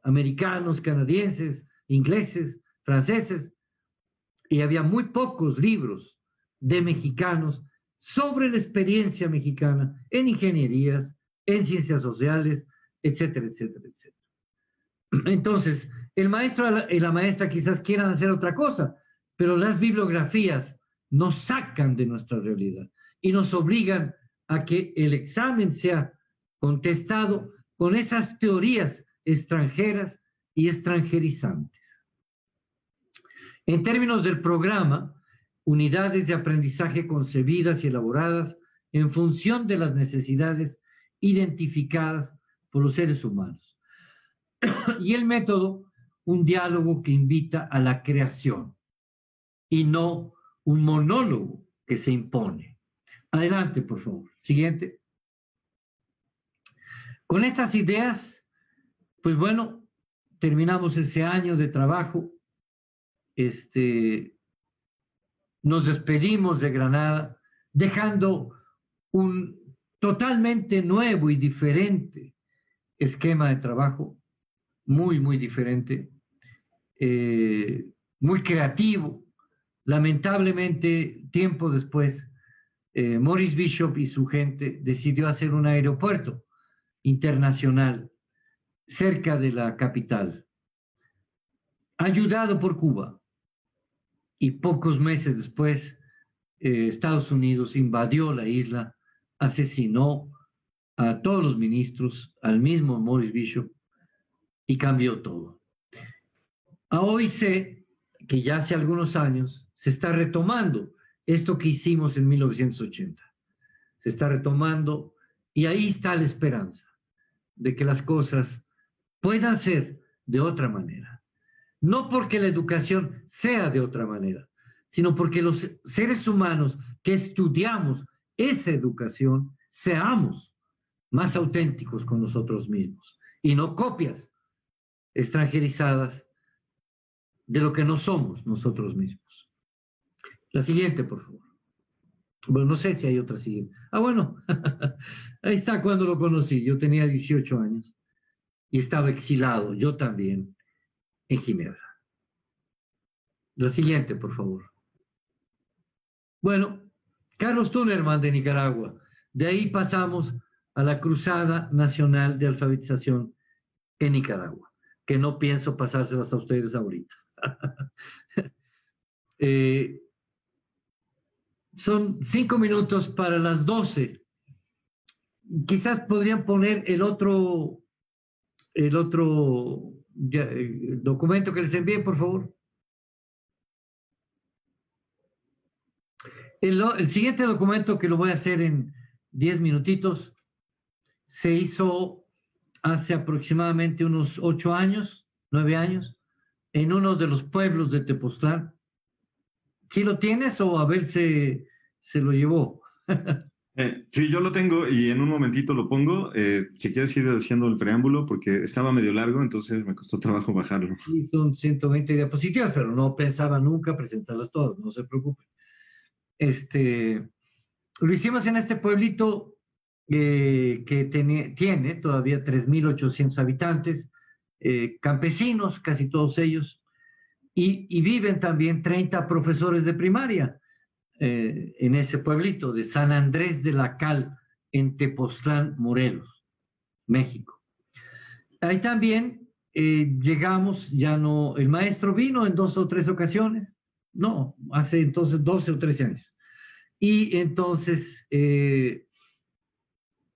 americanos, canadienses, ingleses, franceses, y había muy pocos libros de mexicanos sobre la experiencia mexicana en ingenierías, en ciencias sociales, etcétera, etcétera, etcétera. Entonces, el maestro y la maestra quizás quieran hacer otra cosa, pero las bibliografías nos sacan de nuestra realidad y nos obligan a que el examen sea contestado con esas teorías extranjeras y extranjerizantes. En términos del programa, unidades de aprendizaje concebidas y elaboradas en función de las necesidades identificadas por los seres humanos. Y el método, un diálogo que invita a la creación y no un monólogo que se impone. Adelante, por favor. Siguiente. Con estas ideas, pues bueno, terminamos ese año de trabajo. Nos despedimos de Granada, dejando un totalmente nuevo y diferente esquema de trabajo, muy, muy diferente, muy creativo. Lamentablemente, tiempo después, Maurice Bishop y su gente decidió hacer un aeropuerto internacional cerca de la capital, ayudado por Cuba. Y pocos meses después, Estados Unidos invadió la isla, asesinó a todos los ministros, al mismo Maurice Bishop, y cambió todo. Hoy sé que ya hace algunos años se está retomando esto que hicimos en 1980. Se está retomando y ahí está la esperanza de que las cosas puedan ser de otra manera. No porque la educación sea de otra manera, sino porque los seres humanos que estudiamos esa educación seamos más auténticos con nosotros mismos y no copias extranjerizadas de lo que no somos nosotros mismos. La siguiente, por favor. Bueno, no sé si hay otra siguiente. Bueno, ahí está cuando lo conocí. Yo tenía 18 años y estaba exilado, yo también, en Ginebra. La siguiente, por favor. Bueno, Carlos Tunerman de Nicaragua. De ahí pasamos a la Cruzada Nacional de Alfabetización en Nicaragua, que no pienso pasárselas a ustedes ahorita. Son 5 minutos para las 12. Quizás podrían poner el otro documento que les envié, por favor. El siguiente documento, que lo voy a hacer en 10 minutitos, se hizo hace aproximadamente unos 8 años, 9 años, en uno de los pueblos de Tepoztlán. ¿Sí lo tienes o Abel se lo llevó? Sí, yo lo tengo y en un momentito lo pongo. Si quieres ir haciendo el preámbulo, porque estaba medio largo, entonces me costó trabajo bajarlo. Sí, son 120 diapositivas, pero no pensaba nunca presentarlas todas, no se preocupen. Lo hicimos en este pueblito que tiene todavía 3.800 habitantes, campesinos, casi todos ellos, y viven también 30 profesores de primaria en ese pueblito de San Andrés de la Cal, en Tepoztlán, Morelos, México. Ahí también llegamos, ya no, el maestro vino en 2 o 3 ocasiones, no, hace entonces 12 o 13 años. Y entonces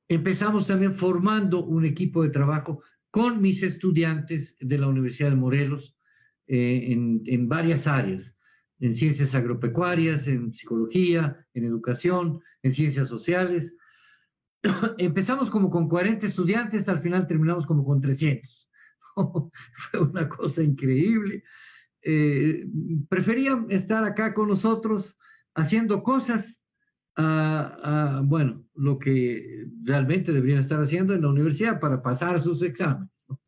empezamos también formando un equipo de trabajo con mis estudiantes de la Universidad de Morelos en varias áreas, en ciencias agropecuarias, en psicología, en educación, en ciencias sociales. Empezamos como con 40 estudiantes, al final terminamos como con 300. Fue una cosa increíble. Preferían estar acá con nosotros haciendo cosas bueno, lo que realmente deberían estar haciendo en la universidad para pasar sus exámenes, ¿no?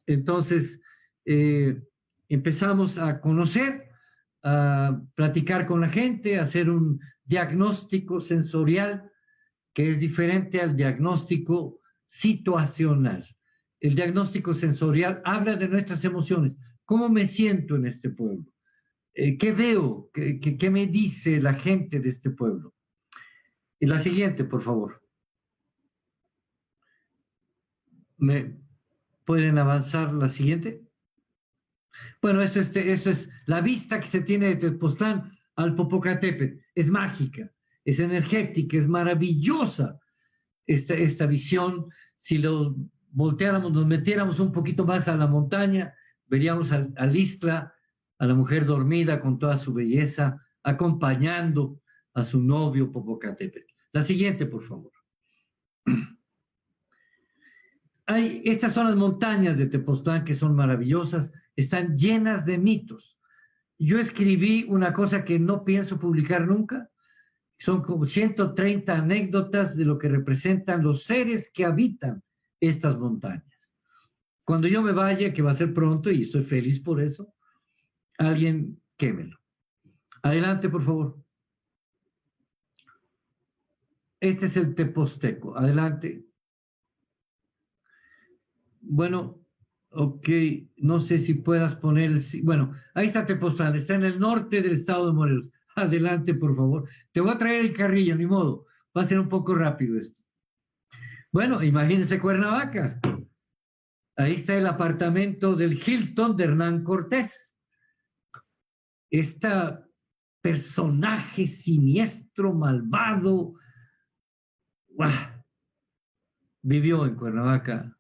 Entonces, empezamos a conocer, a platicar con la gente, a hacer un diagnóstico sensorial que es diferente al diagnóstico situacional. El diagnóstico sensorial habla de nuestras emociones. ¿Cómo me siento en este pueblo? ¿Qué veo? ¿Qué me dice la gente de este pueblo? Y la siguiente, por favor. ¿Me pueden avanzar la siguiente? Bueno, eso es la vista que se tiene de Tepoztlán al Popocatépetl. Es mágica, es energética, es maravillosa esta visión. Si lo volteáramos, nos metiéramos un poquito más a la montaña, veríamos al Ixtla, a la mujer dormida con toda su belleza, acompañando a su novio Popocatépetl. La siguiente, por favor. Estas son las montañas de Tepoztlán que son maravillosas, están llenas de mitos. Yo escribí una cosa que no pienso publicar nunca, son como 130 anécdotas de lo que representan los seres que habitan estas montañas. Cuando yo me vaya, que va a ser pronto y estoy feliz por eso, alguien quémelo. Adelante, por favor. Este es el Tepozteco. Adelante. Bueno, ok, no sé si puedas poner bueno, ahí está Tepoztlán, está en el norte del estado de Morelos. Adelante, por favor. Te voy a traer el carrillo, ni modo. Va a ser un poco rápido esto. Bueno, imagínense Cuernavaca. Ahí está el apartamento del Hilton de Hernán Cortés. Este personaje siniestro, malvado, vivió en Cuernavaca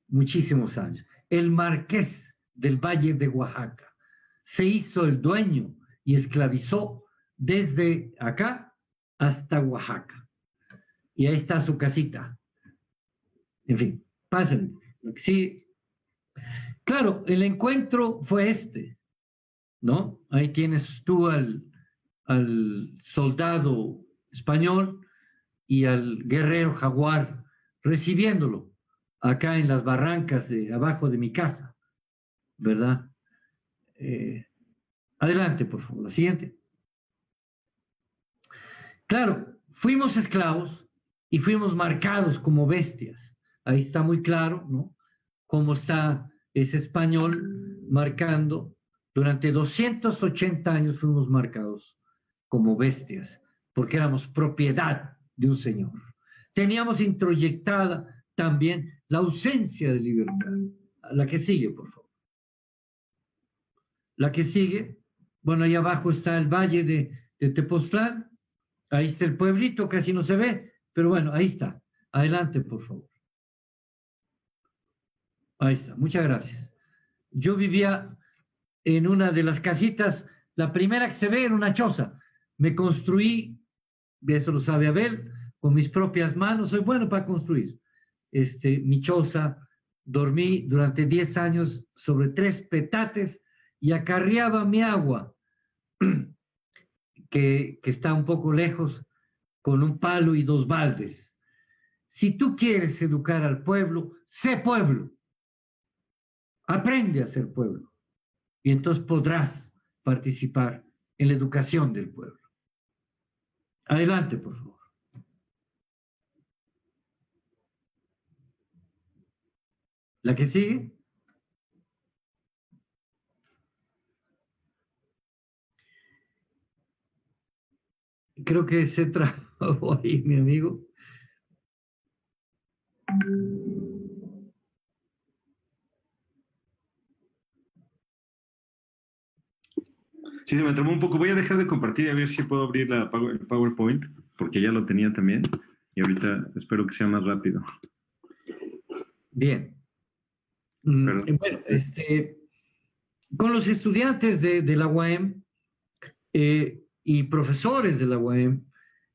muchísimos años. El marqués del Valle de Oaxaca se hizo el dueño y esclavizó desde acá hasta Oaxaca. Y ahí está su casita. En fin, pásenme. Sí. Claro, el encuentro fue ¿no? Ahí tienes tú al soldado español y al guerrero jaguar recibiéndolo acá en las barrancas de abajo de mi casa, ¿verdad? Adelante, por favor, la siguiente. Claro, fuimos esclavos y fuimos marcados como bestias. Ahí está muy claro, ¿no? Cómo está ese español marcando. Durante 280 años fuimos marcados como bestias, porque éramos propiedad de un señor. Teníamos introyectada también la ausencia de libertad. La que sigue, por favor. La que sigue, bueno, ahí abajo está el valle de Tepoztlán, ahí está el pueblito, casi no se ve, pero bueno, ahí está. Adelante, por favor. Ahí está, muchas gracias. Yo vivía en una de las casitas, la primera que se ve era una choza. Me construí, eso lo sabe Abel, con mis propias manos, soy bueno para construir. Mi choza, dormí durante 10 años sobre 3 petates y acarreaba mi agua, que está un poco lejos, con un palo y 2 baldes. Si tú quieres educar al pueblo, sé pueblo. Aprende a ser pueblo. Y entonces podrás participar en la educación del pueblo. Adelante, por favor. ¿La que sigue? Creo que se trabó ahí, mi amigo. Sí, se me trabó un poco. Voy a dejar de compartir y a ver si puedo abrir el PowerPoint, porque ya lo tenía también. Y ahorita espero que sea más rápido. Bien. Bueno, con los estudiantes de la UAM y profesores de la UAM,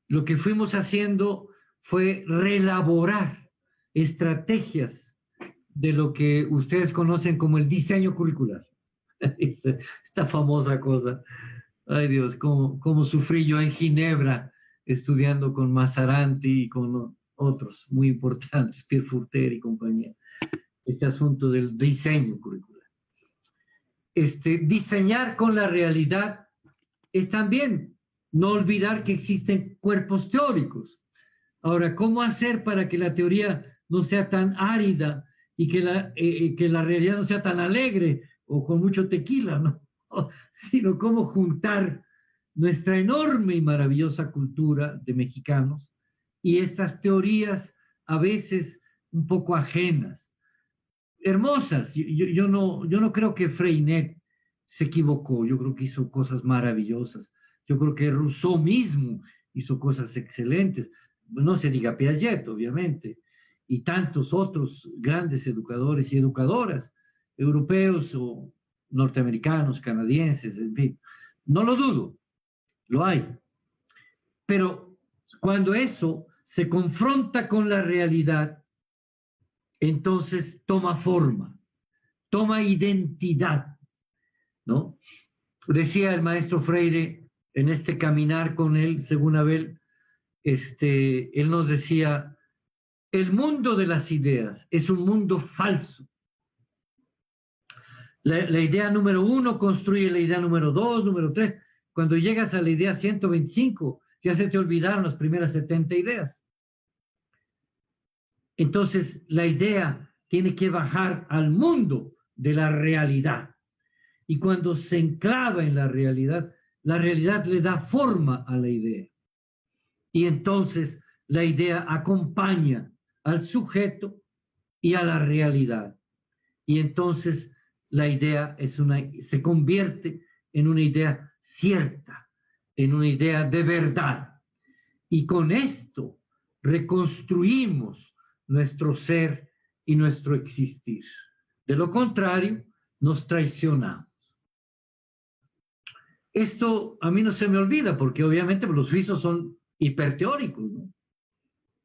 lo que fuimos haciendo fue reelaborar estrategias de lo que ustedes conocen como el diseño curricular. Esta famosa cosa. Ay Dios, cómo sufrí yo en Ginebra estudiando con Masaranti y con otros muy importantes, Pierre Furter y compañía. Este asunto del diseño curricular. Diseñar con la realidad es también no olvidar que existen cuerpos teóricos. Ahora, ¿cómo hacer para que la teoría no sea tan árida y que la realidad no sea tan alegre o con mucho tequila, ¿no? Sino cómo juntar nuestra enorme y maravillosa cultura de mexicanos y estas teorías a veces un poco ajenas, hermosas. Yo no creo que Freinet se equivocó, yo creo que hizo cosas maravillosas. Yo creo que Rousseau mismo hizo cosas excelentes. No se diga Piaget, obviamente, y tantos otros grandes educadores y educadoras, europeos o norteamericanos, canadienses, en fin. No lo dudo, lo hay. Pero cuando eso se confronta con la realidad, entonces toma forma, toma identidad, ¿no? Decía el maestro Freire en este caminar con él, según Abel, él nos decía, el mundo de las ideas es un mundo falso. La idea número 1 construye la idea número 2, número 3. Cuando llegas a la idea 125, ya se te olvidaron las primeras 70 ideas. Entonces, la idea tiene que bajar al mundo de la realidad. Y cuando se enclava en la realidad le da forma a la idea. Y entonces la idea acompaña al sujeto y a la realidad. Y entonces la idea se convierte en una idea cierta, en una idea de verdad. Y con esto reconstruimos nuestro ser y nuestro existir. De lo contrario, nos traicionamos. Esto a mí no se me olvida, porque obviamente los suizos son hiperteóricos, ¿no?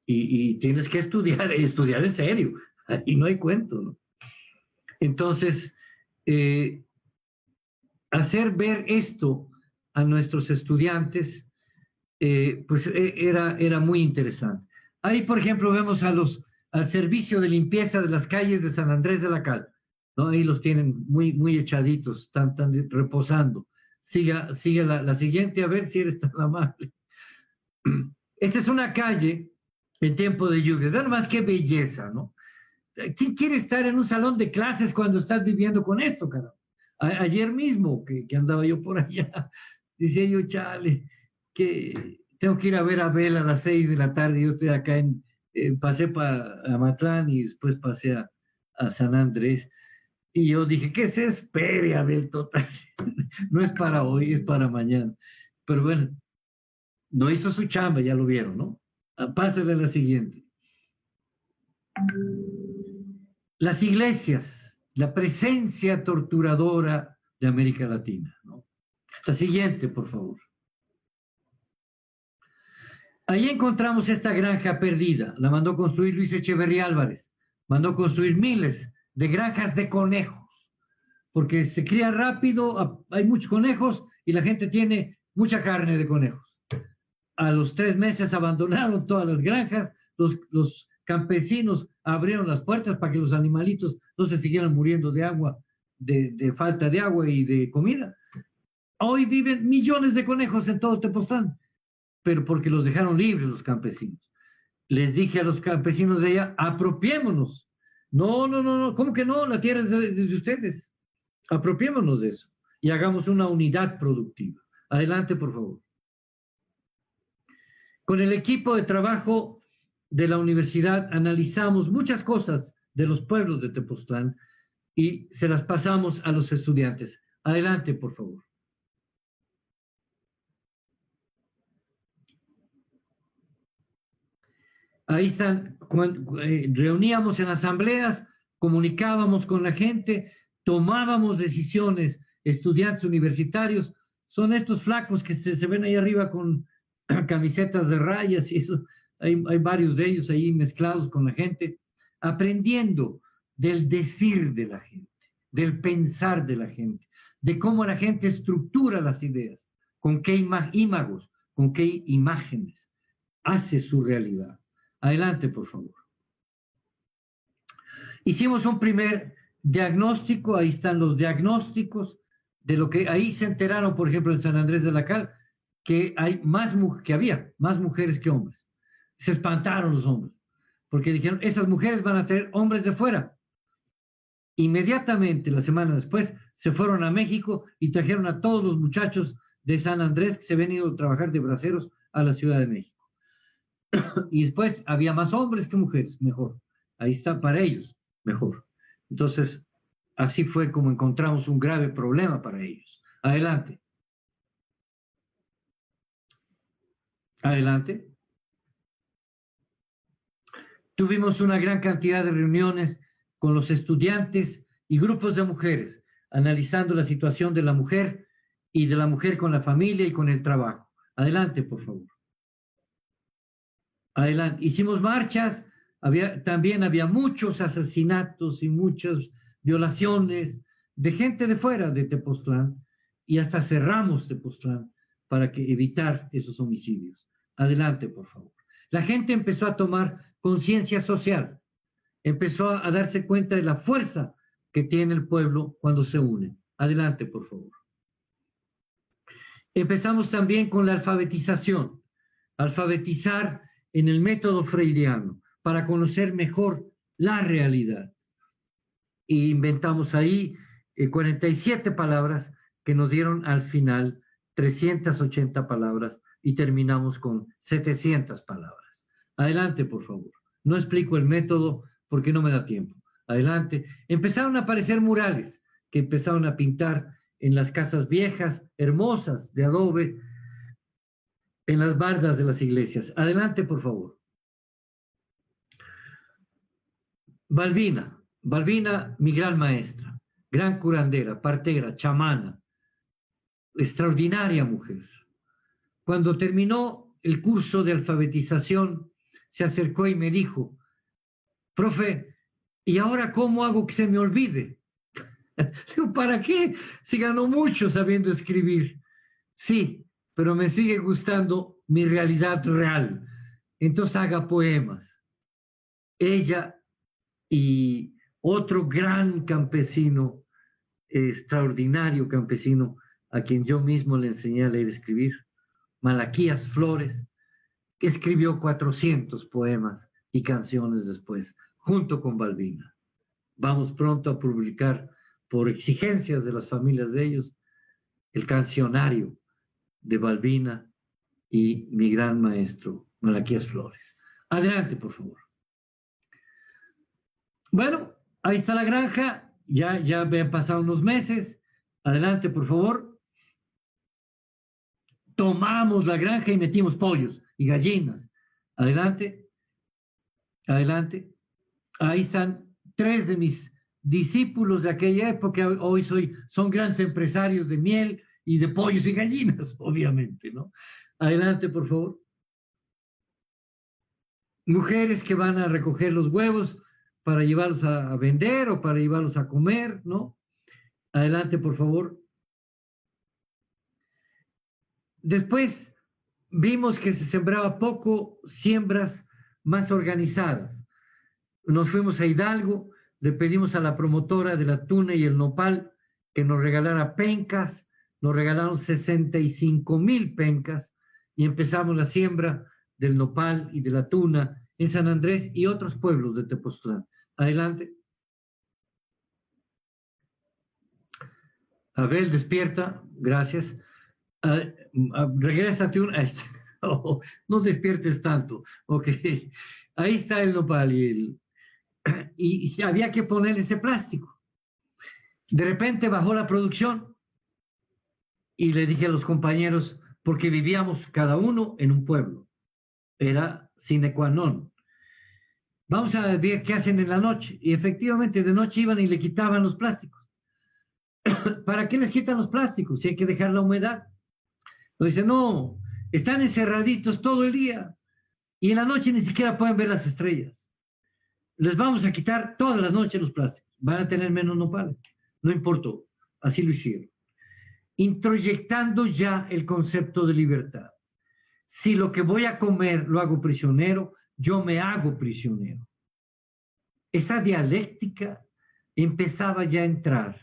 Y tienes que estudiar en serio, y no hay cuento, ¿no? Entonces, hacer ver esto a nuestros estudiantes, pues era muy interesante. Ahí, por ejemplo, vemos al servicio de limpieza de las calles de San Andrés de la Cal, ¿no? Ahí los tienen muy echaditos, están reposando. Siga la siguiente, a ver si eres tan amable. Esta es una calle en tiempo de lluvia. Vean más qué belleza, ¿no? ¿Quién quiere estar en un salón de clases cuando estás viviendo con esto, carajo? Ayer mismo que andaba yo por allá, decía yo, chale, que tengo que ir a ver a Abel a las 6 de la tarde. Yo estoy acá pasé para Amatlán y después pasé a San Andrés. Y yo dije, ¿qué se espere, Abel? Total. No es para hoy, es para mañana. Pero bueno, no hizo su chamba, ya lo vieron, ¿no? Pásale a la siguiente. Las iglesias, la presencia torturadora de América Latina, ¿no? La siguiente, por favor. Ahí encontramos esta granja perdida. La mandó construir Luis Echeverría Álvarez. Mandó construir miles de granjas de conejos, porque se cría rápido, hay muchos conejos y la gente tiene mucha carne de conejos. A los 3 meses abandonaron todas las granjas, los campesinos abrieron las puertas para que los animalitos no se siguieran muriendo de agua, de falta de agua y de comida. Hoy viven millones de conejos en todo Tepoztlán, pero porque los dejaron libres los campesinos. Les dije a los campesinos de allá, apropiémonos. No, ¿cómo que no? La tierra es de ustedes. Apropiémonos de eso y hagamos una unidad productiva. Adelante, por favor. Con el equipo de trabajo de la universidad analizamos muchas cosas de los pueblos de Tepoztlán y se las pasamos a los estudiantes. Adelante, por favor. Ahí están, reuníamos en asambleas, comunicábamos con la gente, tomábamos decisiones, estudiantes universitarios, son estos flacos que se ven ahí arriba con camisetas de rayas y eso, hay varios de ellos ahí mezclados con la gente, aprendiendo del decir de la gente, del pensar de la gente, de cómo la gente estructura las ideas, con qué ímagos, con qué imágenes hace su realidad. Adelante, por favor. Hicimos un primer diagnóstico, ahí están los diagnósticos de lo que ahí se enteraron, por ejemplo, en San Andrés de la Cal, que había más mujeres que hombres. se espantaron los hombres, porque dijeron, esas mujeres van a tener hombres de fuera. Inmediatamente, la semana después, se fueron a México y trajeron a todos los muchachos de San Andrés que se habían ido a trabajar de braceros a la Ciudad de México. Y después había más hombres que mujeres, mejor. Ahí está, para ellos, mejor. Entonces, así fue como encontramos un grave problema para ellos. Adelante. Adelante. Tuvimos una gran cantidad de reuniones con los estudiantes y grupos de mujeres, analizando la situación de la mujer y de la mujer con la familia y con el trabajo. Adelante, por favor. Adelante. Hicimos marchas, también había muchos asesinatos y muchas violaciones de gente de fuera de Tepoztlán, y hasta cerramos Tepoztlán para evitar esos homicidios. Adelante, por favor. La gente empezó a tomar conciencia social, empezó a darse cuenta de la fuerza que tiene el pueblo cuando se une. Adelante, por favor. Empezamos también con la alfabetización, alfabetizar en el método freudiano para conocer mejor la realidad. Y inventamos ahí 47 palabras que nos dieron al final 380 palabras y terminamos con 700 palabras. Adelante, por favor. No explico el método porque no me da tiempo. Adelante. Empezaron a aparecer murales que empezaron a pintar en las casas viejas, hermosas, de adobe, en las bardas de las iglesias. Adelante, por favor. Balbina, mi gran maestra, gran curandera, partera, chamana, extraordinaria mujer. Cuando terminó el curso de alfabetización, se acercó y me dijo, profe, ¿y ahora cómo hago que se me olvide? Digo, ¿para qué? Si ganó mucho sabiendo escribir. Sí, pero me sigue gustando mi realidad real. Entonces haga poemas. Ella y otro gran campesino, extraordinario campesino, a quien yo mismo le enseñé a leer y escribir, Malaquías Flores, que escribió 400 poemas y canciones después, junto con Balbina. Vamos pronto a publicar, por exigencias de las familias de ellos, el cancionario de Balbina y mi gran maestro, Malaquías Flores. Adelante, por favor. Bueno, ahí está la granja, ya han pasado unos meses. Adelante, por favor. Tomamos la granja y metimos pollos y gallinas. Adelante. Adelante. Ahí están 3 de mis discípulos de aquella época. Hoy son grandes empresarios de miel y de pollos y gallinas, obviamente, ¿no? Adelante, por favor. Mujeres que van a recoger los huevos para llevarlos a vender o para llevarlos a comer, ¿no? Adelante, por favor. Después vimos que se sembraba poco, siembras más organizadas. Nos fuimos a Hidalgo, le pedimos a la promotora de la tuna y el nopal que nos regalara pencas, nos regalaron 65,000 pencas y empezamos la siembra del nopal y de la tuna en San Andrés y otros pueblos de Tepoztlán. Adelante. Abel, despierta, gracias. Regrésate no despiertes tanto. Ok, ahí está el nopal y había que ponerle ese plástico. De repente bajó la producción y le dije a los compañeros, porque vivíamos cada uno en un pueblo, era sine qua non. Vamos a ver qué hacen en la noche. Y efectivamente de noche iban y le quitaban los plásticos. ¿Para qué les quitan los plásticos? Si hay que dejar la humedad. Lo dice, no, están encerraditos todo el día y en la noche ni siquiera pueden ver las estrellas. Les vamos a quitar toda la noche los plásticos. Van a tener menos nopales. No importó. Así lo hicieron. Introyectando ya el concepto de libertad. Si lo que voy a comer lo hago prisionero, yo me hago prisionero. Esa dialéctica empezaba ya a entrar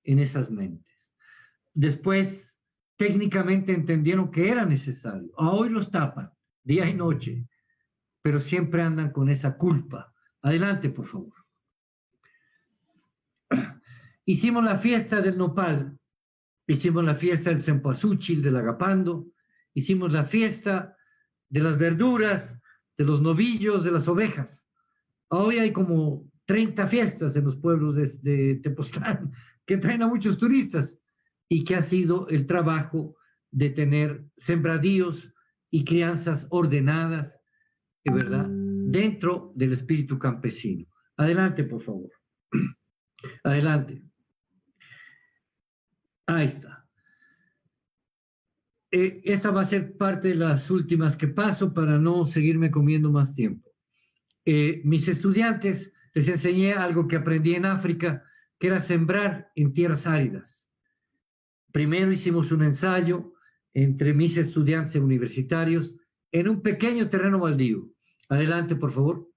en esas mentes. Después, técnicamente entendieron que era necesario. A hoy los tapan, día y noche, pero siempre andan con esa culpa. Adelante, por favor. Hicimos la fiesta del nopal, hicimos la fiesta del cempasúchil, del agapando, hicimos la fiesta de las verduras, de los novillos, de las ovejas. Hoy hay como 30 fiestas en los pueblos de Tepoztlán que traen a muchos turistas y que ha sido el trabajo de tener sembradíos y crianzas ordenadas, ¿verdad?, dentro del espíritu campesino. Adelante, por favor. Adelante. Ahí está. Esa va a ser parte de las últimas que paso para no seguirme comiendo más tiempo. Mis estudiantes les enseñé algo que aprendí en África, que era sembrar en tierras áridas. Primero hicimos un ensayo entre mis estudiantes universitarios en un pequeño terreno baldío. Adelante, por favor.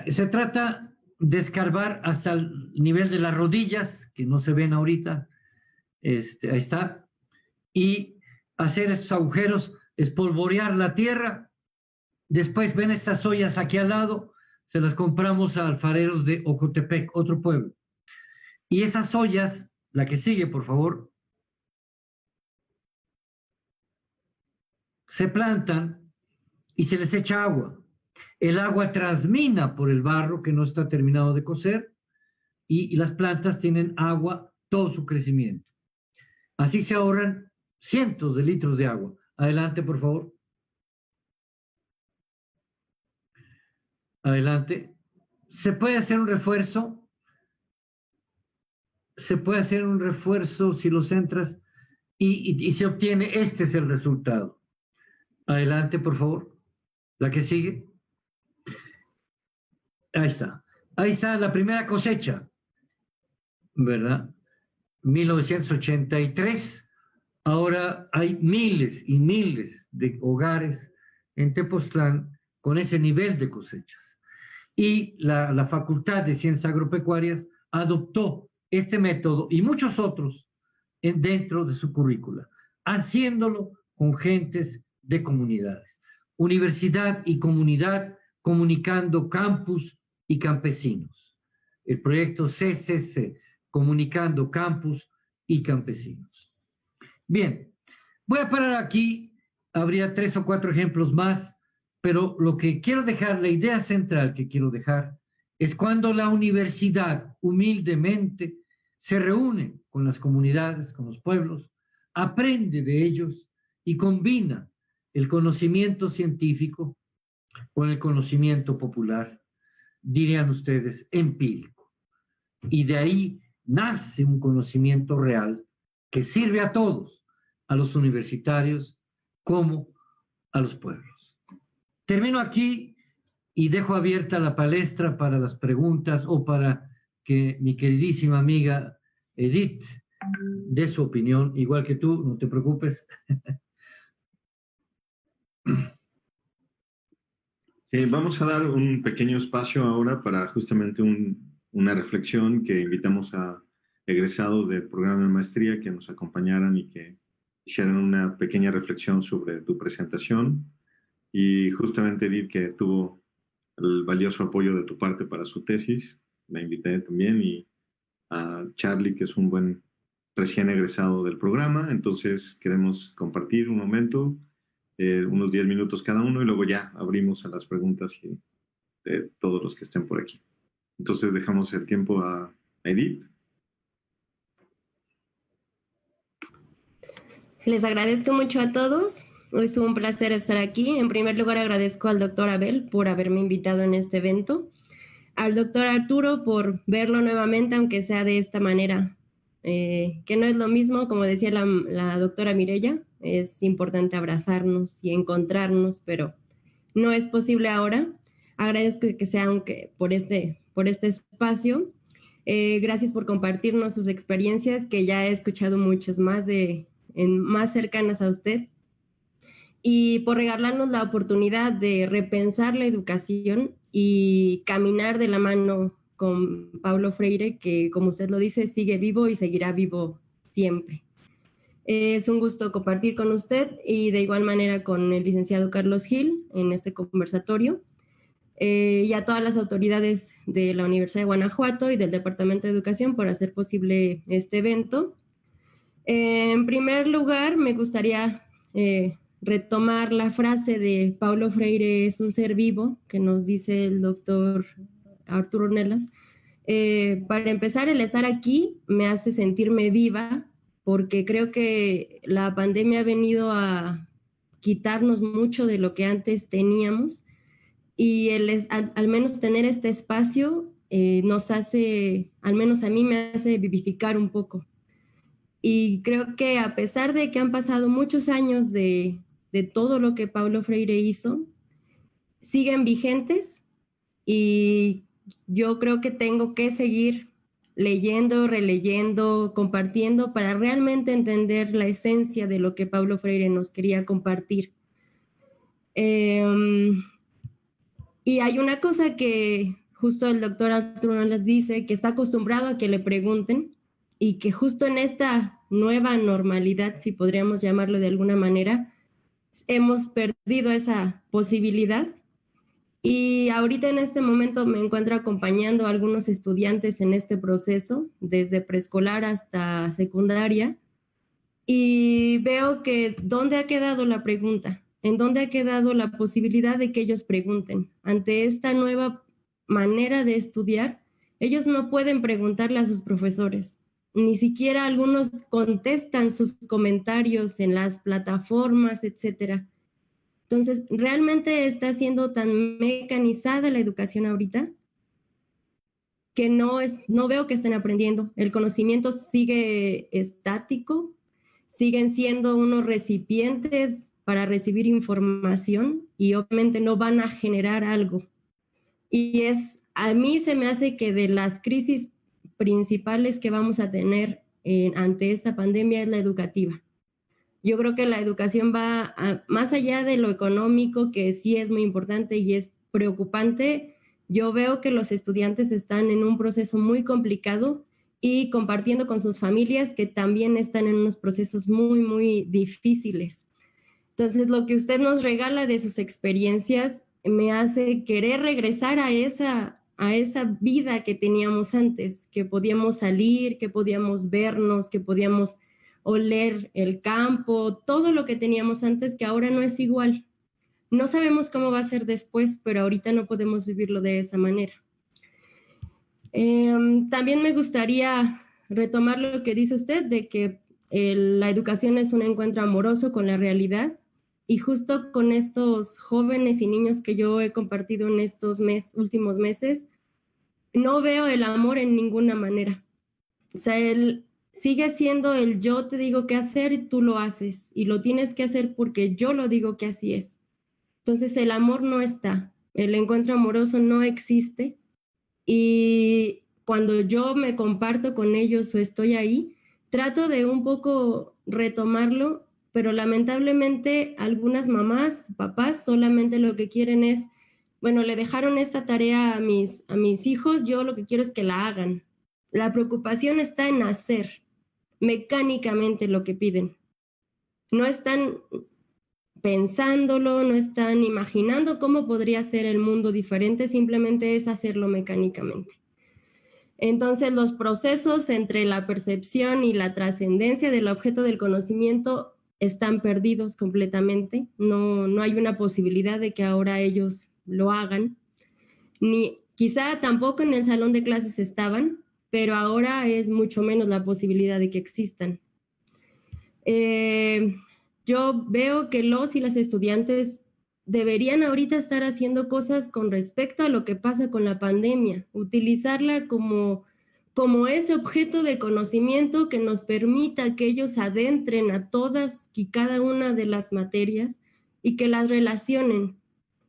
Se trata de escarbar hasta el nivel de las rodillas, que no se ven ahorita. Ahí está. Y hacer estos agujeros, espolvorear la tierra. Después ven estas ollas aquí al lado, se las compramos a alfareros de Ocotepec, otro pueblo. Y esas ollas, la que sigue, por favor, se plantan y se les echa agua. El agua transmina por el barro que no está terminado de cocer y las plantas tienen agua todo su crecimiento. Así se ahorran cientos de litros de agua. Adelante, por favor. Adelante. Se puede hacer un refuerzo. Se puede hacer un refuerzo si lo centras y se obtiene. Este es el resultado. Adelante, por favor. La que sigue. Ahí está. Ahí está la primera cosecha, ¿verdad? 1983. Ahora hay miles y miles de hogares en Tepoztlán con ese nivel de cosechas. Y la Facultad de Ciencias Agropecuarias adoptó este método y muchos otros dentro de su currícula, haciéndolo con gentes de comunidades. Universidad y comunidad comunicando campus y campesinos. El proyecto CCC, comunicando campus y campesinos. Bien, voy a parar aquí. Habría 3 o 4 ejemplos más, pero lo que quiero dejar, la idea central que quiero dejar, es cuando la universidad humildemente se reúne con las comunidades, con los pueblos, aprende de ellos y combina el conocimiento científico con el conocimiento popular, dirían ustedes, empírico. Y de ahí nace un conocimiento real que sirve a todos, a los universitarios como a los pueblos. Termino aquí y dejo abierta la palestra para las preguntas o para que mi queridísima amiga Edith dé su opinión, igual que tú, no te preocupes. Vamos a dar un pequeño espacio ahora para justamente una reflexión que invitamos a egresados del programa de maestría que nos acompañaran y que hicieran una pequeña reflexión sobre tu presentación. Y justamente Edith, que tuvo el valioso apoyo de tu parte para su tesis, la invité también, y a Charlie, que es un buen recién egresado del programa. Entonces queremos compartir un momento, unos 10 minutos cada uno, y luego ya abrimos a las preguntas de todos los que estén por aquí. Entonces dejamos el tiempo a Edith. Les agradezco mucho a todos. Es un placer estar aquí. En primer lugar, agradezco al doctor Abel por haberme invitado en este evento, al doctor Arturo por verlo nuevamente, aunque sea de esta manera, que no es lo mismo, como decía la doctora Mireya, es importante abrazarnos y encontrarnos, pero no es posible ahora. Agradezco que sea aunque por este espacio. Gracias por compartirnos sus experiencias, que ya he escuchado muchas más más cercanas a usted, y por regalarnos la oportunidad de repensar la educación y caminar de la mano con Paulo Freire, que, como usted lo dice, sigue vivo y seguirá vivo siempre. Es un gusto compartir con usted y de igual manera con el licenciado Carlos Gil en este conversatorio. Y a todas las autoridades de la Universidad de Guanajuato y del Departamento de Educación por hacer posible este evento. En primer lugar, me gustaría retomar la frase de Paulo Freire, es un ser vivo, que nos dice el doctor Arturo Ornelas. Para empezar, el estar aquí me hace sentirme viva, porque creo que la pandemia ha venido a quitarnos mucho de lo que antes teníamos, y al menos tener este espacio nos hace, al menos a mí me hace vivificar un poco. Y creo que a pesar de que han pasado muchos años de todo lo que Paulo Freire hizo, siguen vigentes, y yo creo que tengo que seguir leyendo, releyendo, compartiendo para realmente entender la esencia de lo que Paulo Freire nos quería compartir. Y hay una cosa que justo el doctor Arturo les dice, que está acostumbrado a que le pregunten, y que justo en esta nueva normalidad, si podríamos llamarlo de alguna manera, hemos perdido esa posibilidad. Y ahorita en este momento me encuentro acompañando a algunos estudiantes en este proceso, desde preescolar hasta secundaria, y veo que ¿dónde ha quedado la pregunta? ¿En dónde ha quedado la posibilidad de que ellos pregunten? Ante esta nueva manera de estudiar, ellos no pueden preguntarle a sus profesores. Ni siquiera algunos contestan sus comentarios en las plataformas, etcétera. Entonces, ¿realmente está siendo tan mecanizada la educación ahorita que no veo que estén aprendiendo? El conocimiento sigue estático, siguen siendo unos recipientes para recibir información y obviamente no van a generar algo. Y a mí se me hace que de las crisis principales que vamos a tener ante esta pandemia es la educativa. Yo creo que la educación va más allá de lo económico, que sí es muy importante y es preocupante. Yo veo que los estudiantes están en un proceso muy complicado y compartiendo con sus familias que también están en unos procesos muy, muy difíciles. Entonces, lo que usted nos regala de sus experiencias me hace querer regresar a esa vida que teníamos antes, que podíamos salir, que podíamos vernos, que podíamos oler el campo, todo lo que teníamos antes, que ahora no es igual. No sabemos cómo va a ser después, pero ahorita no podemos vivirlo de esa manera. También me gustaría retomar lo que dice usted, de que la educación es un encuentro amoroso con la realidad, y justo con estos jóvenes y niños que yo he compartido en estos últimos meses, no veo el amor en ninguna manera. O sea, sigue siendo el yo te digo qué hacer y tú lo haces, y lo tienes que hacer porque yo lo digo que así es. Entonces el amor no está, el encuentro amoroso no existe, y cuando yo me comparto con ellos o estoy ahí, trato de un poco retomarlo, pero lamentablemente algunas mamás, papás, solamente lo que quieren es, bueno, le dejaron esta tarea a mis hijos, yo lo que quiero es que la hagan. La preocupación está en hacer mecánicamente lo que piden. No están pensándolo, no están imaginando cómo podría ser el mundo diferente, simplemente es hacerlo mecánicamente. Entonces, los procesos entre la percepción y la trascendencia del objeto del conocimiento están perdidos completamente. No hay una posibilidad de que ahora ellos lo hagan. Quizá tampoco en el salón de clases estaban, pero ahora es mucho menos la posibilidad de que existan. Yo veo que los y las estudiantes deberían ahorita estar haciendo cosas con respecto a lo que pasa con la pandemia, utilizarla como ese objeto de conocimiento que nos permita que ellos adentren a todas y cada una de las materias y que las relacionen,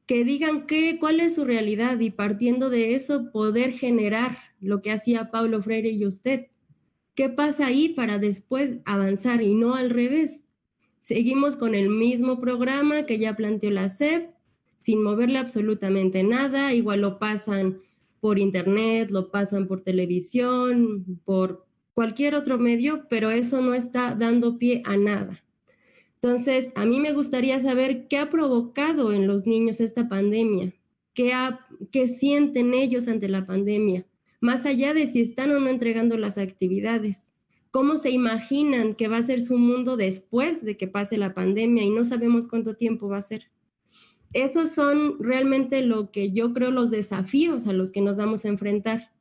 que digan cuál es su realidad, y partiendo de eso poder generar lo que hacía Paulo Freire y usted. ¿Qué pasa ahí para después avanzar y no al revés? Seguimos con el mismo programa que ya planteó la SEP, sin moverle absolutamente nada, igual lo pasan por internet, lo pasan por televisión, por cualquier otro medio, pero eso no está dando pie a nada. Entonces, a mí me gustaría saber qué ha provocado en los niños esta pandemia, qué sienten ellos ante la pandemia, más allá de si están o no entregando las actividades. ¿Cómo se imaginan que va a ser su mundo después de que pase la pandemia y no sabemos cuánto tiempo va a ser? Esos son realmente lo que yo creo los desafíos a los que nos vamos a enfrentar.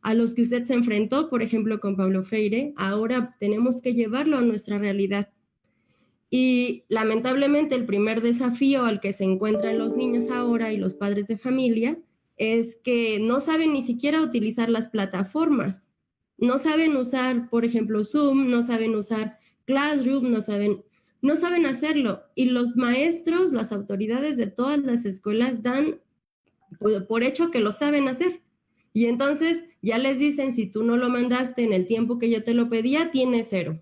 A los que usted se enfrentó, por ejemplo, con Paulo Freire, ahora tenemos que llevarlo a nuestra realidad. Y lamentablemente el primer desafío al que se encuentran los niños ahora y los padres de familia es que no saben ni siquiera utilizar las plataformas. No saben usar, por ejemplo, Zoom, no saben usar Classroom, no saben hacerlo. Y los maestros, las autoridades de todas las escuelas dan por hecho que lo saben hacer. Y entonces ya les dicen, si tú no lo mandaste en el tiempo que yo te lo pedía, tienes 0.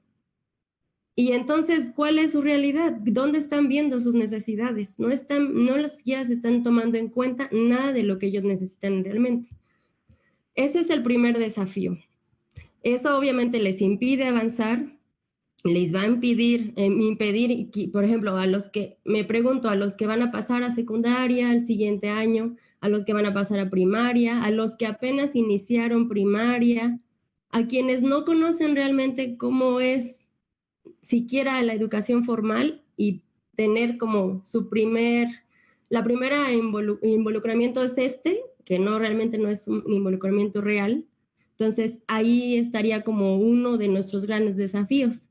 Y entonces, ¿cuál es su realidad? ¿Dónde están viendo sus necesidades? No las siquiera se están tomando en cuenta nada de lo que ellos necesitan realmente. Ese es el primer desafío. Eso obviamente les impide avanzar, les va a impedir, por ejemplo, a los que van a pasar a secundaria el siguiente año, a los que van a pasar a primaria, a los que apenas iniciaron primaria, a quienes no conocen realmente cómo es siquiera la educación formal y tener como la primera involucramiento es que realmente no es un involucramiento real. Entonces ahí estaría como uno de nuestros grandes desafíos.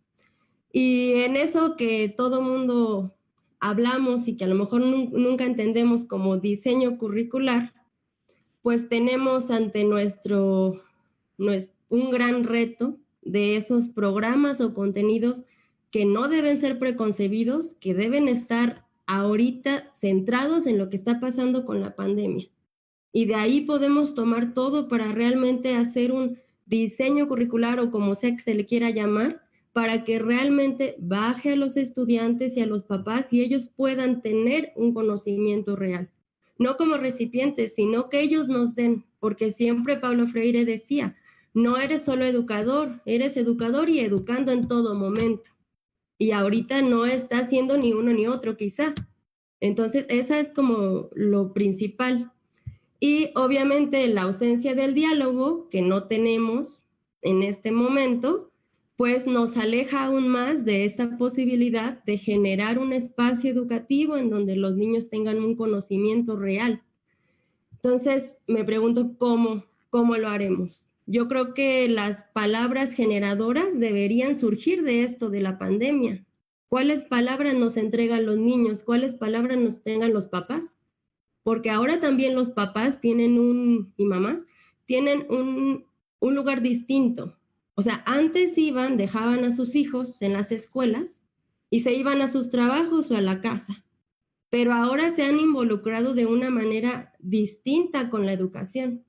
Y en eso que todo mundo hablamos y que a lo mejor nunca entendemos como diseño curricular, pues tenemos ante un gran reto de esos programas o contenidos que no deben ser preconcebidos, que deben estar ahorita centrados en lo que está pasando con la pandemia. Y de ahí podemos tomar todo para realmente hacer un diseño curricular o como sea que se le quiera llamar, para que realmente baje a los estudiantes y a los papás y ellos puedan tener un conocimiento real. No como recipientes, sino que ellos nos den, porque siempre Paulo Freire decía, no eres solo educador, eres educador y educando en todo momento. Y ahorita no está haciendo ni uno ni otro, quizá. Entonces, esa es como lo principal. Y obviamente la ausencia del diálogo, que no tenemos en este momento, pues nos aleja aún más de esa posibilidad de generar un espacio educativo en donde los niños tengan un conocimiento real. Entonces, me pregunto cómo lo haremos. Yo creo que las palabras generadoras deberían surgir de esto, de la pandemia. ¿Cuáles palabras nos entregan los niños? ¿Cuáles palabras nos entregan los papás? Porque ahora también los papás y mamás tienen un lugar distinto. O sea, antes dejaban a sus hijos en las escuelas y se iban a sus trabajos o a la casa. Pero ahora se han involucrado de una manera distinta con la educación.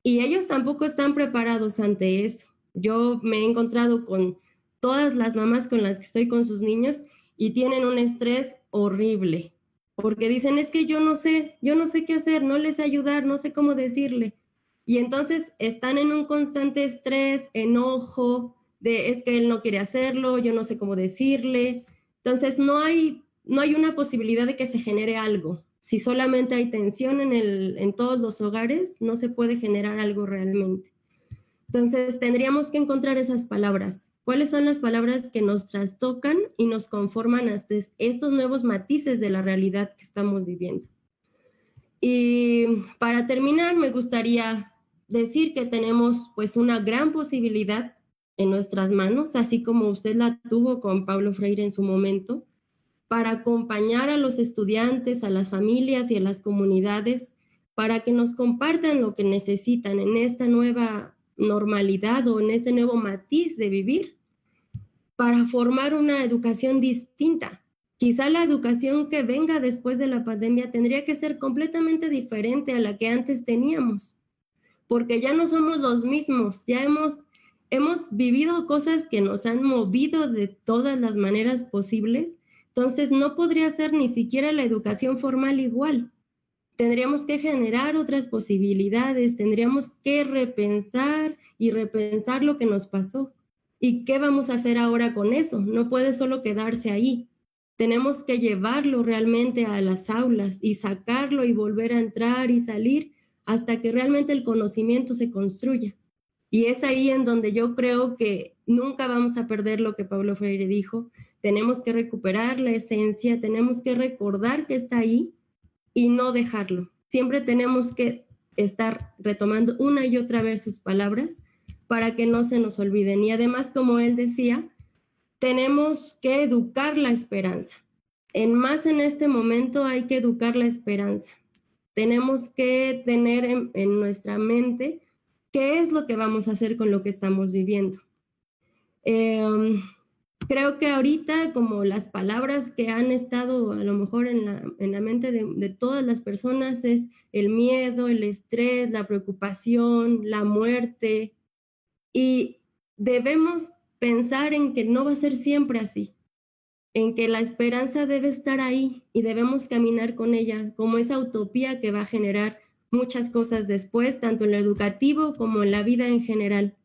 Y ellos tampoco están preparados ante eso. Yo me he encontrado con todas las mamás con las que estoy con sus niños y tienen un estrés horrible. Porque dicen, es que yo no sé qué hacer, no les sé ayudar, no sé cómo decirle. Y entonces están en un constante estrés, enojo, es que él no quiere hacerlo, yo no sé cómo decirle. Entonces no hay una posibilidad de que se genere algo. Si solamente hay tensión en todos los hogares, no se puede generar algo realmente. Entonces tendríamos que encontrar esas palabras. ¿Cuáles son las palabras que nos trastocan y nos conforman hasta estos nuevos matices de la realidad que estamos viviendo? Y para terminar, me gustaría decir que tenemos pues una gran posibilidad en nuestras manos, así como usted la tuvo con Paulo Freire en su momento, para acompañar a los estudiantes, a las familias y a las comunidades, para que nos compartan lo que necesitan en esta nueva normalidad o en ese nuevo matiz de vivir, para formar una educación distinta. Quizá la educación que venga después de la pandemia tendría que ser completamente diferente a la que antes teníamos, porque ya no somos los mismos, ya hemos vivido cosas que nos han movido de todas las maneras posibles, entonces no podría ser ni siquiera la educación formal igual. Tendríamos que generar otras posibilidades, tendríamos que repensar lo que nos pasó. ¿Y qué vamos a hacer ahora con eso? No puede solo quedarse ahí. Tenemos que llevarlo realmente a las aulas y sacarlo y volver a entrar y salir hasta que realmente el conocimiento se construya. Y es ahí en donde yo creo que nunca vamos a perder lo que Paulo Freire dijo. Tenemos que recuperar la esencia, tenemos que recordar que está ahí y no dejarlo. Siempre tenemos que estar retomando una y otra vez sus palabras para que no se nos olviden. Y además, como él decía, tenemos que educar la esperanza. Más en este momento hay que educar la esperanza. Tenemos que tener en nuestra mente qué es lo que vamos a hacer con lo que estamos viviendo. Creo que ahorita, como las palabras que han estado a lo mejor en la mente de todas las personas, es el miedo, el estrés, la preocupación, la muerte, y debemos pensar en que no va a ser siempre así, en que la esperanza debe estar ahí y debemos caminar con ella como esa utopía que va a generar muchas cosas después, tanto en lo educativo como en la vida en general.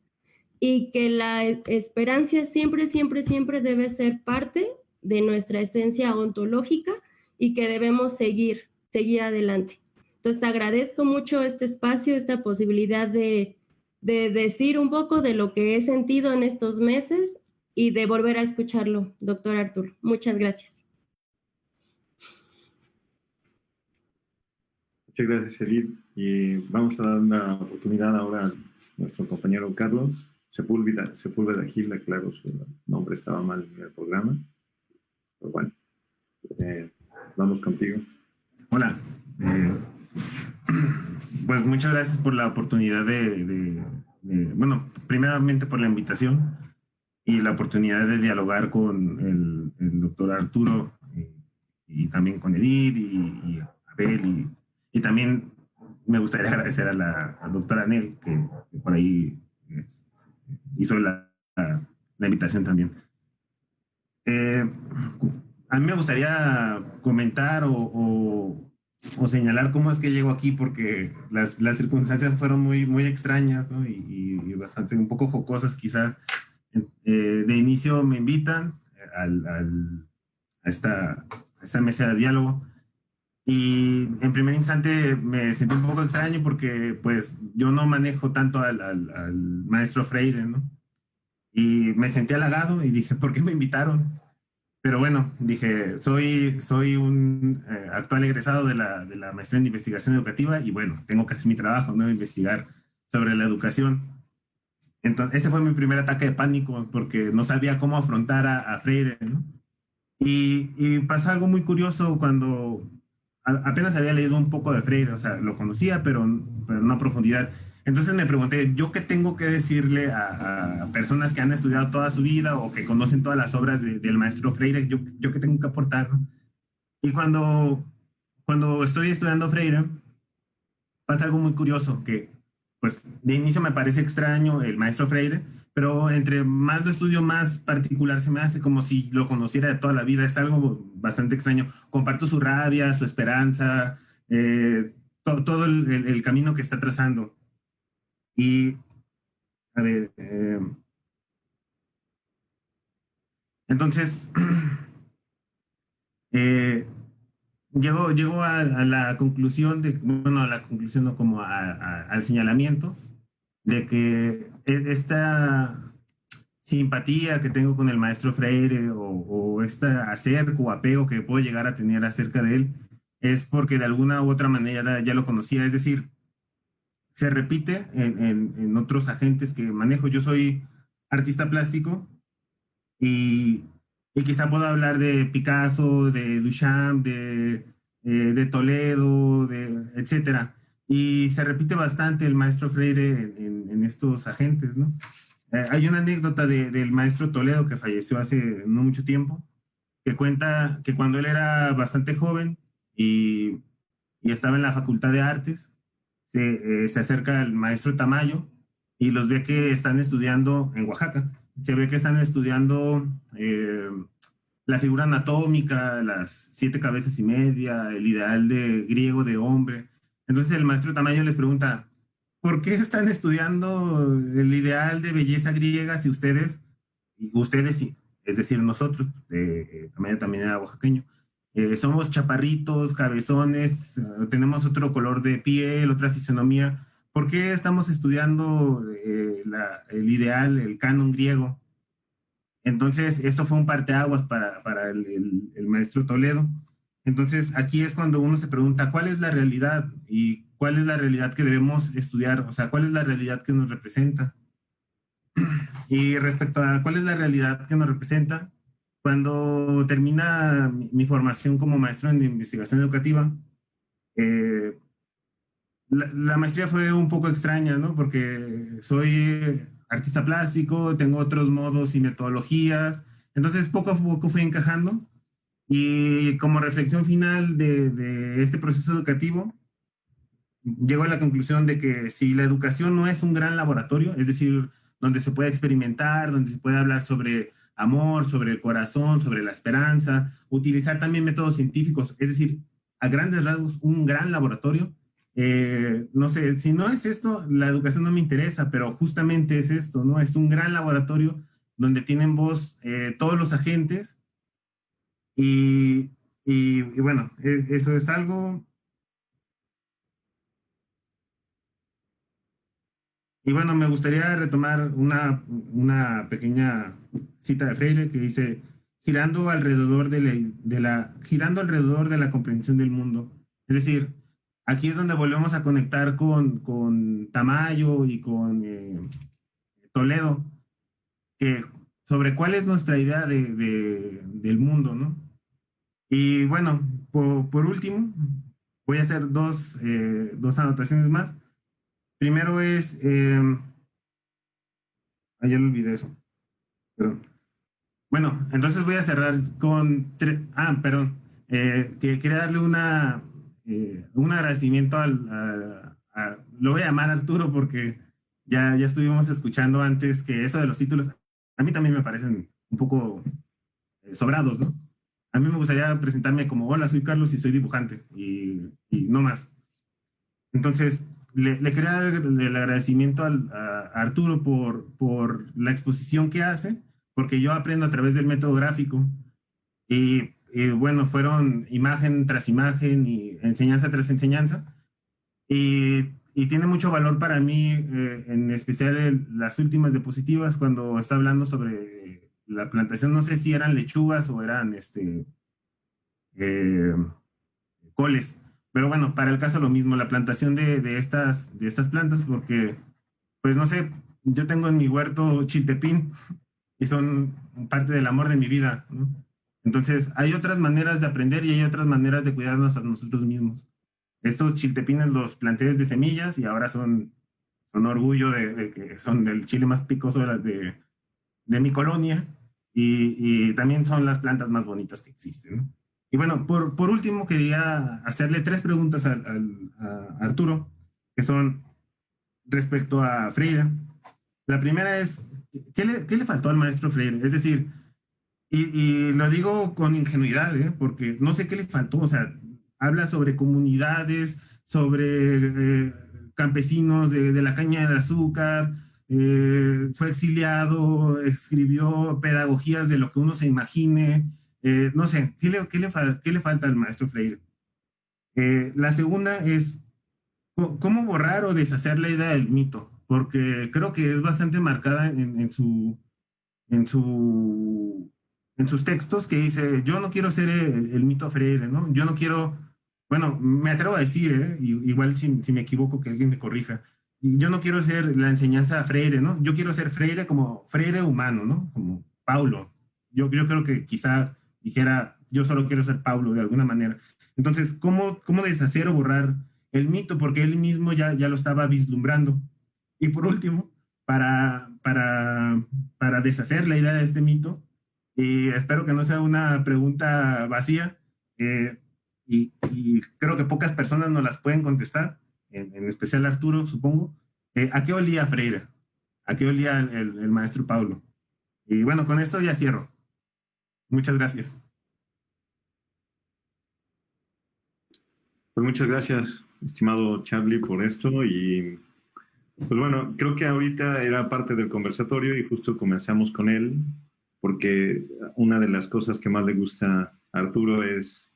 Y que la esperanza siempre, siempre, siempre debe ser parte de nuestra esencia ontológica y que debemos seguir adelante. Entonces agradezco mucho este espacio, esta posibilidad de decir un poco de lo que he sentido en estos meses y de volver a escucharlo, doctor Arturo. Muchas gracias. Muchas gracias, Edith. Y vamos a dar una oportunidad ahora a nuestro compañero Carlos Sepúlveda Gil. Claro, su nombre estaba mal en el programa. Pero bueno, vamos contigo. Hola. Pues muchas gracias por la oportunidad bueno, primeramente por la invitación y la oportunidad de dialogar con el doctor Arturo y también con Edith y Abel y también me gustaría agradecer a la doctora Anel que por ahí hizo la invitación también. A mí me gustaría comentar o señalar cómo es que llego aquí, porque las circunstancias fueron muy, muy extrañas, ¿no? y bastante, un poco jocosas quizá. De inicio me invitan a esta mesa de diálogo y en primer instante me sentí un poco extraño porque pues yo no manejo tanto al maestro Freire, ¿no? Y me sentí halagado y dije, ¿por qué me invitaron? Pero bueno, dije, soy un actual egresado de la maestría en investigación educativa y bueno, tengo que hacer mi trabajo, ¿no? Investigar sobre la educación. Entonces, ese fue mi primer ataque de pánico porque no sabía cómo afrontar a Freire, ¿no? Y pasa algo muy curioso cuando apenas había leído un poco de Freire, o sea, lo conocía, pero no a profundidad. Entonces me pregunté, ¿yo qué tengo que decirle a personas que han estudiado toda su vida o que conocen todas las obras del maestro Freire? ¿Yo qué tengo que aportar, ¿no? Y cuando estoy estudiando Freire, pasa algo muy curioso, que pues de inicio me parece extraño el maestro Freire, pero entre más lo estudio, más particular se me hace, como si lo conociera de toda la vida. Es algo bastante extraño. Comparto su rabia, su esperanza, todo el camino que está trazando. Y, a ver, entonces, llego a la conclusión no, como al señalamiento de que esta simpatía que tengo con el maestro Freire o este acerco o apego que puedo llegar a tener acerca de él es porque de alguna u otra manera ya lo conocía, es decir, se repite en otros agentes que manejo. Yo soy artista plástico y quizá puedo hablar de Picasso, de Duchamp, de Toledo, etcétera. Y se repite bastante el maestro Freire en estos agentes, ¿no? Hay una anécdota del maestro Toledo que falleció hace no mucho tiempo, que cuenta que cuando él era bastante joven y estaba en la Facultad de Artes, se acerca el maestro Tamayo y los ve que están estudiando en Oaxaca. Se ve que están estudiando la figura anatómica, las 7 cabezas y media, el ideal griego de hombre. Entonces el maestro Tamayo les pregunta, ¿por qué están estudiando el ideal de belleza griega si ustedes ustedes sí, es decir, nosotros, también era oaxaqueño, somos chaparritos, cabezones, tenemos otro color de piel, otra fisonomía. ¿Por qué estamos estudiando el ideal, el canon griego? Entonces, esto fue un parteaguas para el maestro Toledo. Entonces, aquí es cuando uno se pregunta, ¿cuál es la realidad? ¿Y cuál es la realidad que debemos estudiar? O sea, ¿cuál es la realidad que nos representa? Y respecto a cuál es la realidad que nos representa, cuando termina mi formación como maestro en investigación educativa, la maestría fue un poco extraña, ¿no? Porque soy artista plástico, tengo otros modos y metodologías, entonces poco a poco fui encajando y como reflexión final de este proceso educativo, llego a la conclusión de que si la educación no es un gran laboratorio, es decir, donde se puede experimentar, donde se puede hablar sobre amor, sobre el corazón, sobre la esperanza, utilizar también métodos científicos, es decir, a grandes rasgos, un gran laboratorio. No sé, si no es esto, la educación no me interesa, pero justamente es esto, ¿no? Es un gran laboratorio donde tienen voz todos los agentes y bueno, eso es algo. Y bueno, me gustaría retomar una pequeña cita de Freire que dice, girando alrededor girando alrededor de la comprensión del mundo. Es decir, aquí es donde volvemos a conectar con Tamayo y con Toledo, que sobre cuál es nuestra idea del mundo, ¿no? Y bueno, por último, voy a hacer dos anotaciones más. Primero es, ya lo olvidé eso, perdón. Bueno, entonces voy a cerrar con, perdón, que quería darle un agradecimiento lo voy a llamar Arturo porque ya estuvimos escuchando antes que eso de los títulos, a mí también me parecen un poco sobrados, ¿no? A mí me gustaría presentarme como, hola, soy Carlos y soy dibujante, y no más. Entonces, le quería dar el agradecimiento a Arturo por la exposición que hace, porque yo aprendo a través del método gráfico y bueno, fueron imagen tras imagen y enseñanza tras enseñanza y tiene mucho valor para mí, en especial las últimas diapositivas cuando está hablando sobre la plantación, no sé si eran lechugas o eran coles. Pero bueno, para el caso lo mismo, la plantación de estas plantas, porque, pues no sé, yo tengo en mi huerto chiltepín y son parte del amor de mi vida, ¿no? Entonces, hay otras maneras de aprender y hay otras maneras de cuidarnos a nosotros mismos. Estos chiltepines los planté desde semillas y ahora son orgullo de que son del chile más picoso de mi colonia y también son las plantas más bonitas que existen, ¿no? Y bueno, por último, quería hacerle 3 preguntas a Arturo, que son respecto a Freire. La primera es, ¿qué le faltó al maestro Freire? Es decir, y lo digo con ingenuidad, porque no sé qué le faltó. O sea, habla sobre comunidades, sobre campesinos de la caña del azúcar, fue exiliado, escribió pedagogías de lo que uno se imagine. No sé, ¿qué le falta al maestro Freire? La segunda es, ¿cómo borrar o deshacer la idea del mito? Porque creo que es bastante marcada en sus textos, que dice, yo no quiero ser el mito Freire, ¿no? Yo no quiero, bueno, me atrevo a decir, igual si me equivoco que alguien me corrija, yo no quiero ser la enseñanza Freire, ¿no? Yo quiero ser Freire como Freire humano, ¿no? Como Paulo. Yo creo que quizá dijera, yo solo quiero ser Paulo de alguna manera. Entonces, ¿cómo deshacer o borrar el mito? Porque él mismo ya lo estaba vislumbrando. Y por último, para deshacer la idea de este mito, y espero que no sea una pregunta vacía, y creo que pocas personas nos las pueden contestar, en especial Arturo, supongo. ¿A qué olía Freire? ¿A qué olía el maestro Paulo? Y bueno, con esto ya cierro. Muchas gracias. Pues muchas gracias, estimado Charlie, por esto. Y pues bueno, creo que ahorita era parte del conversatorio y justo comenzamos con él. porque una de las cosas que más le gusta a Arturo es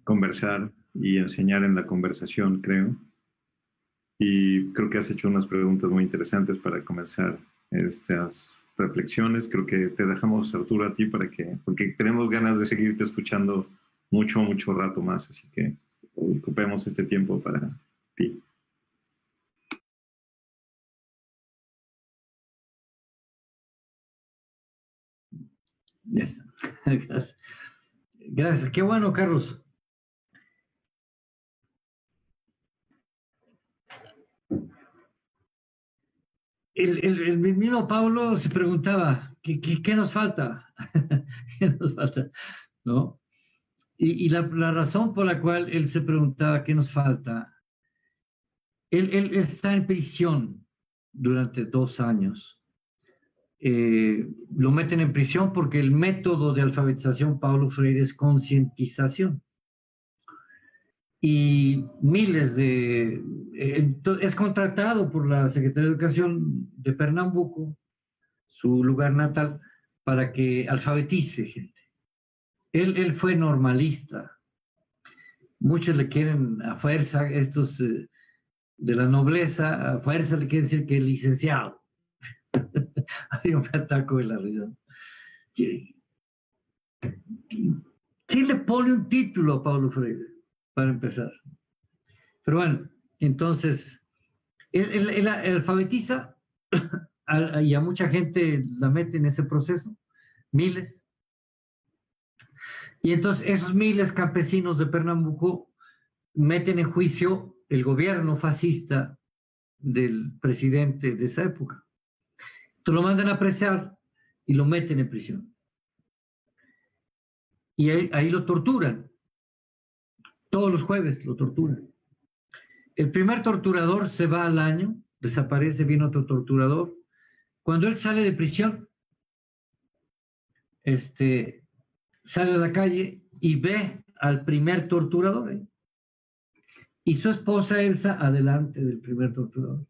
conversar y enseñar en la conversación, creo. Y creo que has hecho unas preguntas muy interesantes para comenzar estas reflexiones. Creo que te dejamos, Arturo, a ti porque tenemos ganas de seguirte escuchando mucho rato más, así que ocupemos este tiempo para ti. Ya está. Gracias. Gracias. Qué bueno, Carlos. El mismo Pablo se preguntaba, ¿qué nos falta? ¿Qué nos falta? ¿No? Y la razón por la cual él se preguntaba qué nos falta, él está en prisión durante 2 años. Lo meten en prisión porque el método de alfabetización Paulo Freire es concientización. Y miles es contratado por la Secretaría de Educación de Pernambuco, su lugar natal, para que alfabetice gente. Él fue normalista. Muchos le quieren a fuerza, estos de la nobleza, a fuerza le quieren decir que es licenciado. Yo me ataco de la risa. ¿Quién le pone un título a Paulo Freire? Para empezar. Pero bueno, entonces, él alfabetiza y a mucha gente la mete en ese proceso, miles. Y entonces esos miles campesinos de Pernambuco meten en juicio el gobierno fascista del presidente de esa época. Entonces lo mandan a apresar y lo meten en prisión. Y ahí lo torturan. Todos los jueves lo torturan. El primer torturador se va al año, desaparece, viene otro torturador. Cuando él sale de prisión, sale a la calle y ve al primer torturador. Y su esposa Elsa adelante del primer torturador.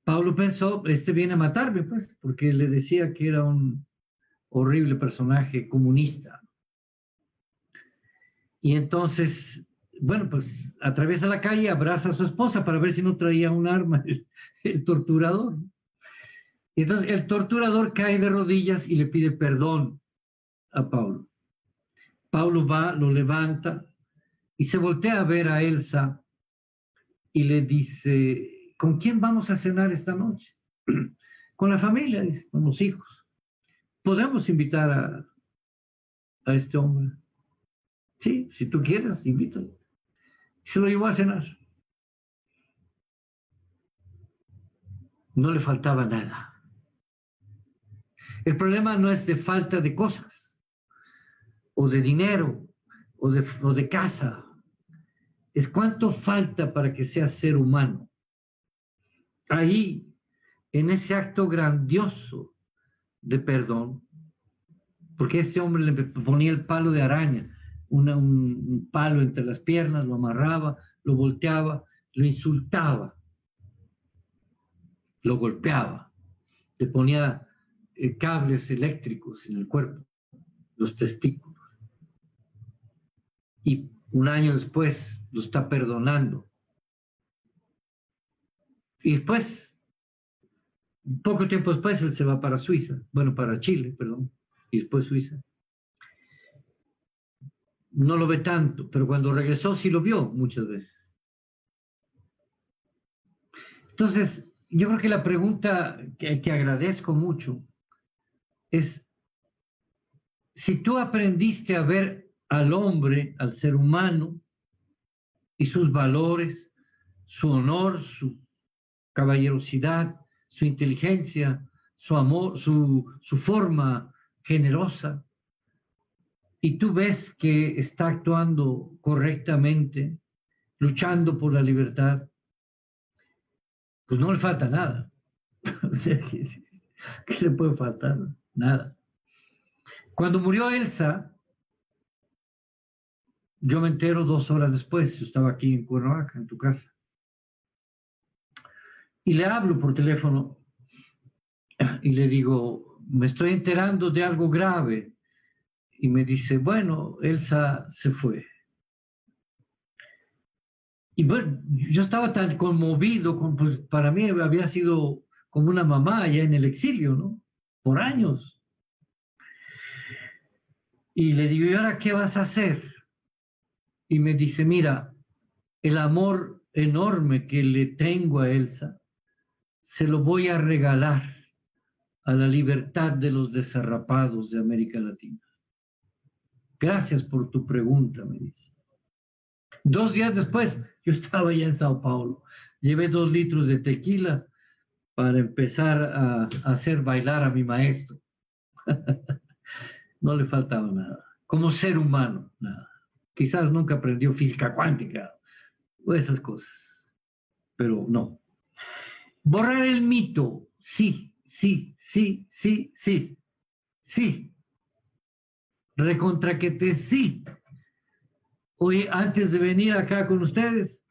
Pablo pensó, viene a matarme, pues, porque le decía que era un horrible personaje comunista. Y entonces, bueno, pues atraviesa la calle, abraza a su esposa para ver si no traía un arma el torturador. Y entonces el torturador cae de rodillas y le pide perdón a Pablo. Pablo va, lo levanta y se voltea a ver a Elsa y le dice, ¿con quién vamos a cenar esta noche? Con la familia, dice, con los hijos. ¿Podemos invitar a este hombre? Sí, si tú quieres, invítalo. Se lo llevó a cenar. No le faltaba nada. El problema no es de falta de cosas, o de dinero, o de casa. Es cuánto falta para que sea ser humano. Ahí, en ese acto grandioso de perdón, porque este hombre le ponía el palo de araña, un palo entre las piernas, lo amarraba, lo volteaba, lo insultaba, lo golpeaba, le ponía cables eléctricos en el cuerpo, los testículos. Y un año después lo está perdonando. Y después, poco tiempo después, él se va para Suiza, para Chile, perdón, y después Suiza. No lo ve tanto, pero cuando regresó sí lo vio muchas veces. Entonces, yo creo que la pregunta que agradezco mucho es, si tú aprendiste a ver al hombre, al ser humano, y sus valores, su honor, su caballerosidad, su inteligencia, su amor, su forma generosa, y tú ves que está actuando correctamente, luchando por la libertad, pues no le falta nada. O sea, ¿qué le puede faltar? Nada. Cuando murió Elsa, yo me entero 2 horas después, yo estaba aquí en Cuernavaca, en tu casa, y le hablo por teléfono y le digo, me estoy enterando de algo grave. Y me dice, bueno, Elsa se fue. Y bueno, yo estaba tan conmovido, pues para mí había sido como una mamá allá en el exilio, ¿no? Por años. Y le digo, ¿y ahora qué vas a hacer? Y me dice, mira, el amor enorme que le tengo a Elsa, se lo voy a regalar a la libertad de los desarrapados de América Latina. Gracias por tu pregunta, me dice. 2 días después, yo estaba ya en Sao Paulo. Llevé 2 litros de tequila para empezar a hacer bailar a mi maestro. No le faltaba nada. Como ser humano, nada. Quizás nunca aprendió física cuántica o esas cosas. Pero no. Borrar el mito. Sí, sí, sí, sí, sí. Sí. Recontra que te sí. Hoy, antes de venir acá con ustedes,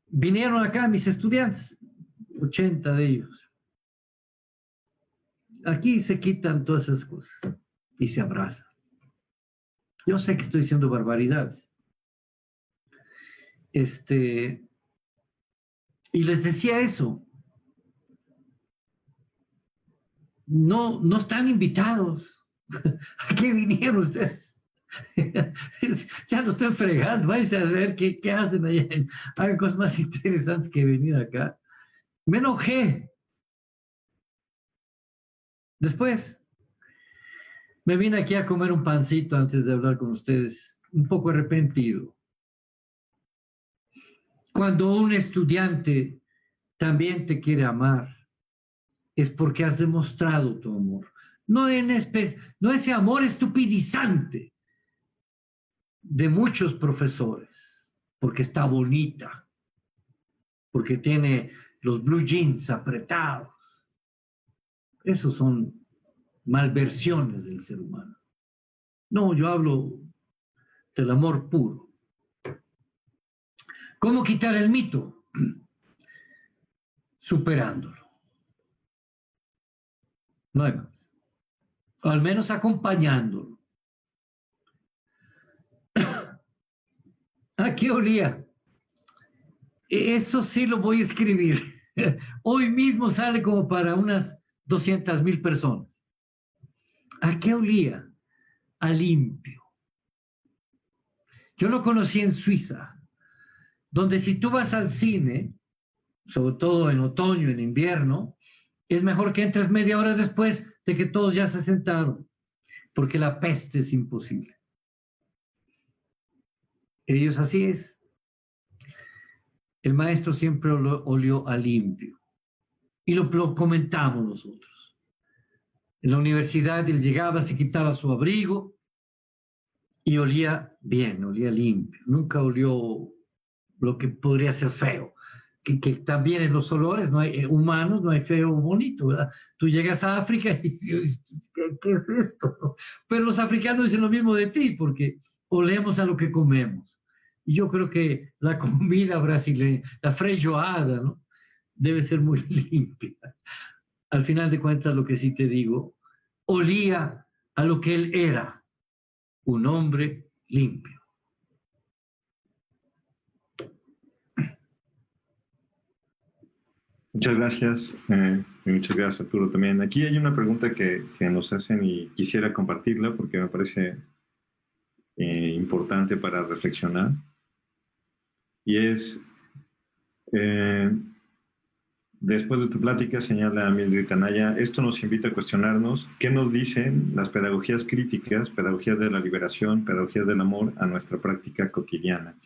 vinieron acá mis estudiantes, 80 de ellos. Aquí se quitan todas esas cosas y se abrazan. Yo sé que estoy diciendo barbaridades. Y les decía eso. No están invitados. ¿A qué vinieron ustedes? Ya lo estoy fregando, váyanse a ver qué hacen allá, hagan cosas más interesantes que venir acá. Me enojé. Después me vine aquí a comer un pancito antes de hablar con ustedes, un poco arrepentido. Cuando un estudiante también te quiere amar, es porque has demostrado tu amor. No ese amor estupidizante de muchos profesores, porque está bonita, porque tiene los blue jeans apretados. Esos son malversiones del ser humano. No, yo hablo del amor puro. ¿Cómo quitar el mito? Superándolo. No hay más. O al menos acompañándolo. ¿A qué olía? Eso sí lo voy a escribir. Hoy mismo sale como para unas 200,000 personas. ¿A qué olía? A limpio. Yo lo conocí en Suiza, donde si tú vas al cine, sobre todo en otoño, en invierno, es mejor que entres media hora después de que todos ya se sentaron, porque la peste es imposible. Ellos así es. El maestro siempre olió a limpio. Y lo comentamos nosotros. En la universidad él llegaba, se quitaba su abrigo y olía bien, olía limpio. Nunca olió lo que podría ser feo. Que también en los olores no hay humanos, no hay feo o bonito, ¿verdad? Tú llegas a África y dices, ¿qué es esto? Pero los africanos dicen lo mismo de ti, porque olemos a lo que comemos. Y yo creo que la comida brasileña, la feijoada, ¿no?, debe ser muy limpia. Al final de cuentas, lo que sí te digo, olía a lo que él era, un hombre limpio. Muchas gracias, y muchas gracias, Arturo, también. Aquí hay una pregunta que nos hacen y quisiera compartirla porque me parece importante para reflexionar. Y es, después de tu plática, señala Mildred Anaya, esto nos invita a cuestionarnos qué nos dicen las pedagogías críticas, pedagogías de la liberación, pedagogías del amor a nuestra práctica cotidiana.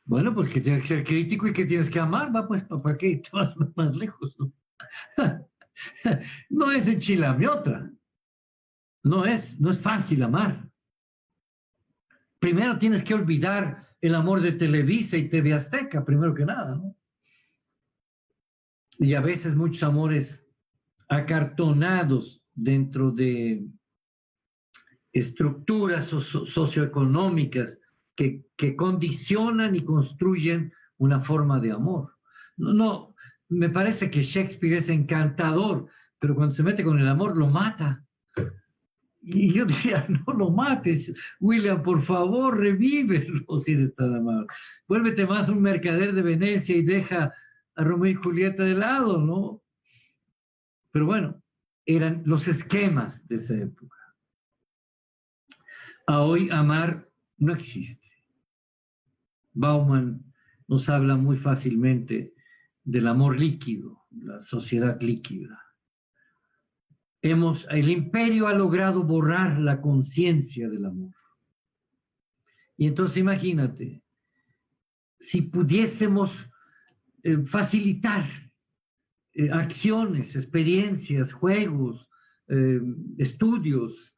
Bueno, pues que tienes que ser crítico y que tienes que amar, va, pues, ¿para qué te vas más lejos? ¿No? No es enchilamiota. No es fácil amar. Primero tienes que olvidar el amor de Televisa y TV Azteca, primero que nada, ¿no? Y a veces muchos amores acartonados dentro de estructuras socioeconómicas que condicionan y construyen una forma de amor. No me parece que Shakespeare es encantador, pero cuando se mete con el amor lo mata. Y yo diría, no lo mates, William, por favor, revívelo si eres tan amable. Vuélvete más un mercader de Venecia y deja a Romeo y Julieta de lado, ¿no? Pero bueno, eran los esquemas de esa época. A hoy amar no existe. Bauman nos habla muy fácilmente del amor líquido, la sociedad líquida. El imperio ha logrado borrar la conciencia del amor. Y entonces imagínate, si pudiésemos facilitar acciones, experiencias, juegos, estudios,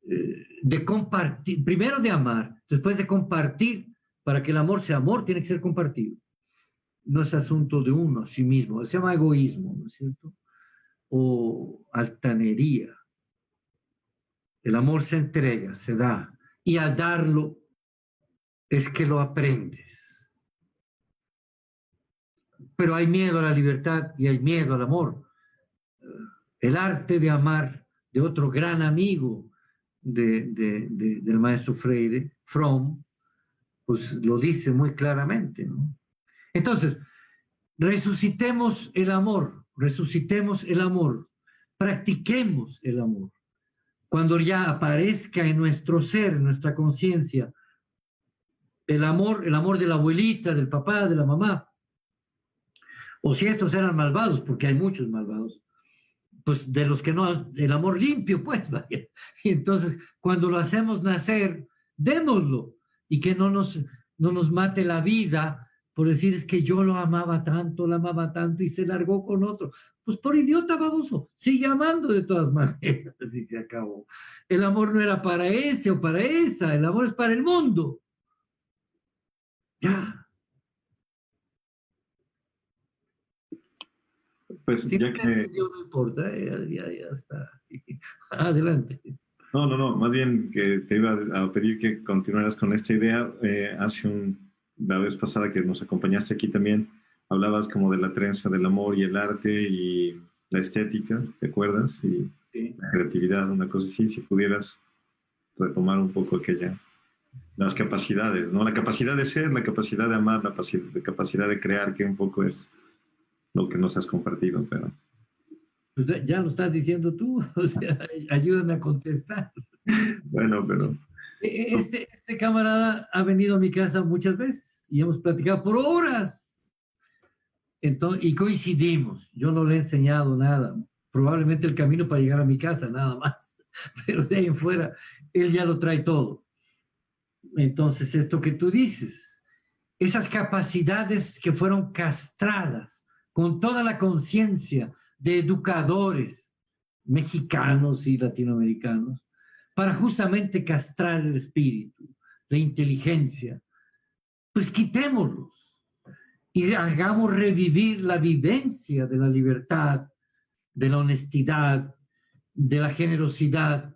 de compartir, primero de amar, después de compartir. Para que el amor sea amor, tiene que ser compartido. No es asunto de uno a sí mismo. Se llama egoísmo, ¿no es cierto? O altanería. El amor se entrega, se da. Y al darlo es que lo aprendes. Pero hay miedo a la libertad y hay miedo al amor. El arte de amar de otro gran amigo del maestro Freire, Fromm, pues lo dice muy claramente, ¿no? Entonces, resucitemos el amor, practiquemos el amor. Cuando ya aparezca en nuestro ser, en nuestra conciencia, el amor de la abuelita, del papá, de la mamá, o si estos eran malvados, porque hay muchos malvados, pues de los que no, el amor limpio, pues, vaya. Y entonces, cuando lo hacemos nacer, démoslo. Y que no nos mate la vida por decir es que yo lo amaba tanto, la amaba tanto y se largó con otro. Pues por idiota baboso, sigue amando de todas maneras y se acabó. El amor no era para ese o para esa, el amor es para el mundo. Ya. Pues Si ya no que... no importa, ya está. Adelante. No, más bien que te iba a pedir que continuaras con esta idea. La vez pasada que nos acompañaste aquí también, hablabas como de la trenza del amor y el arte y la estética, ¿te acuerdas? Y Sí. la creatividad, una cosa así, si pudieras retomar un poco las capacidades, ¿no? La capacidad de ser, la capacidad de amar, la capacidad de crear, que un poco es lo que nos has compartido, pero... Pues ya lo estás diciendo tú, o sea, ayúdame a contestar. Bueno, pero... Este camarada ha venido a mi casa muchas veces y hemos platicado por horas. Entonces, y coincidimos. Yo no le he enseñado nada. Probablemente el camino para llegar a mi casa, nada más. Pero de ahí en fuera, él ya lo trae todo. Entonces, esto que tú dices, esas capacidades que fueron castradas con toda la conciencia de educadores mexicanos y latinoamericanos, para justamente castrar el espíritu, la inteligencia, pues quitémoslos y hagamos revivir la vivencia de la libertad, de la honestidad, de la generosidad,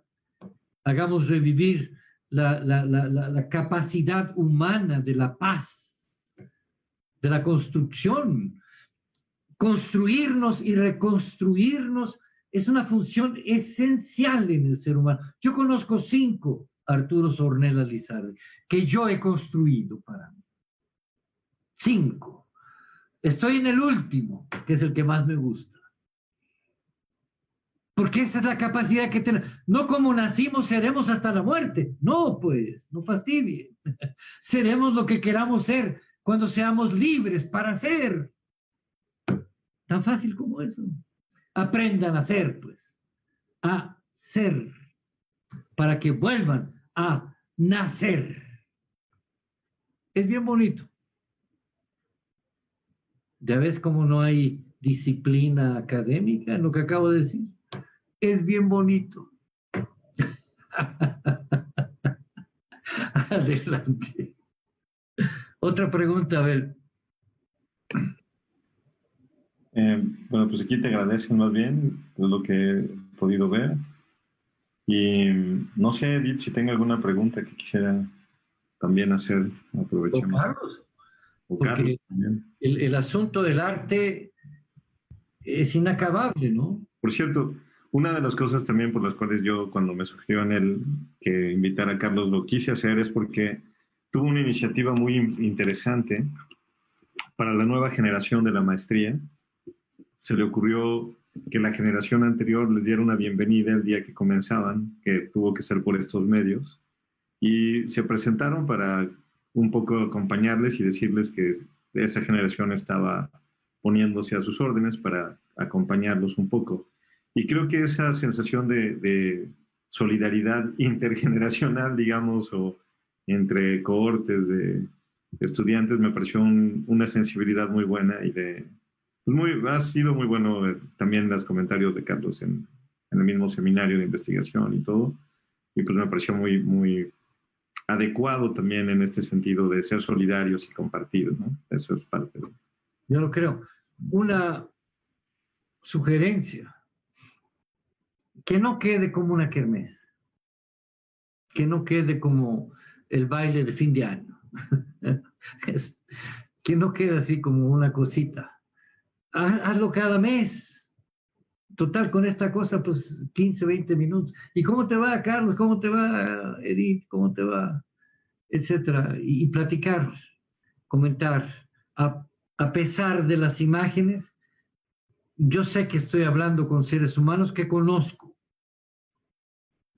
hagamos revivir la capacidad humana de la paz, de la construcción. Construirnos y reconstruirnos es una función esencial en el ser humano. Yo conozco 5 Arturo Ornelas Lizardi que yo he construido para mí. 5. Estoy en el último, que es el que más me gusta. Porque esa es la capacidad que tenemos. No como nacimos seremos hasta la muerte. No, pues, no fastidien. Seremos lo que queramos ser cuando seamos libres para ser. Tan fácil como eso. Aprendan a ser, pues. A ser. Para que vuelvan a nacer. Es bien bonito. ¿Ya ves cómo no hay disciplina académica en lo que acabo de decir? Es bien bonito. Adelante. Otra pregunta, a ver. Bueno, pues aquí te agradezco más bien todo lo que he podido ver. Y no sé, Edith, si tenga alguna pregunta que quisiera también hacer. O Carlos. O Porque Carlos también. el asunto del arte es inacabable, ¿no? Por cierto, una de las cosas también por las cuales yo, cuando me surgió en él que invitar a Carlos, lo quise hacer es porque tuvo una iniciativa muy interesante para la nueva generación de la maestría. Se le ocurrió que la generación anterior les diera una bienvenida el día que comenzaban, que tuvo que ser por estos medios, y se presentaron para un poco acompañarles y decirles que esa generación estaba poniéndose a sus órdenes para acompañarlos un poco. Y creo que esa sensación de solidaridad intergeneracional, digamos, o entre cohortes de estudiantes, me pareció una sensibilidad muy buena y ha sido muy bueno también los comentarios de Carlos en el mismo seminario de investigación y todo. Y pues me pareció muy, muy adecuado también en este sentido de ser solidarios y compartir, ¿no? Eso es parte de... Yo lo creo. Una sugerencia, que no quede como una kermés, que no quede como el baile de fin de año, que no quede así como una cosita. Hazlo cada mes. Total, con esta cosa, pues 15, 20 minutos. ¿Y cómo te va, Carlos? ¿Cómo te va, Edith? ¿Cómo te va? Etcétera. Y platicar, comentar. A pesar de las imágenes, yo sé que estoy hablando con seres humanos que conozco.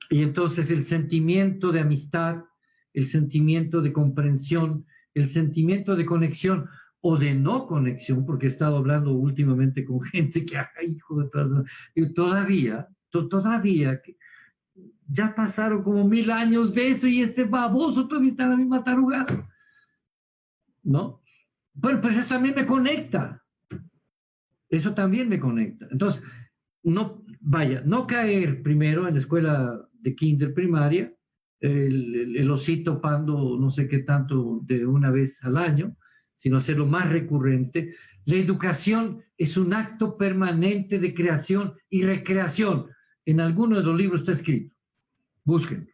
Y entonces el sentimiento de amistad, el sentimiento de comprensión, el sentimiento de conexión o de no conexión, porque he estado hablando últimamente con gente que, ay, hijo de todas, y todavía, ya pasaron como 1000 años de eso y este baboso todavía está en la misma tarugada, ¿no? Bueno, pues eso también me conecta. Eso también me conecta. Entonces, no caer primero en la escuela de kinder primaria, el osito pando no sé qué tanto de una vez al año, sino hacerlo más recurrente. La educación es un acto permanente de creación y recreación. En alguno de los libros está escrito. Busquen.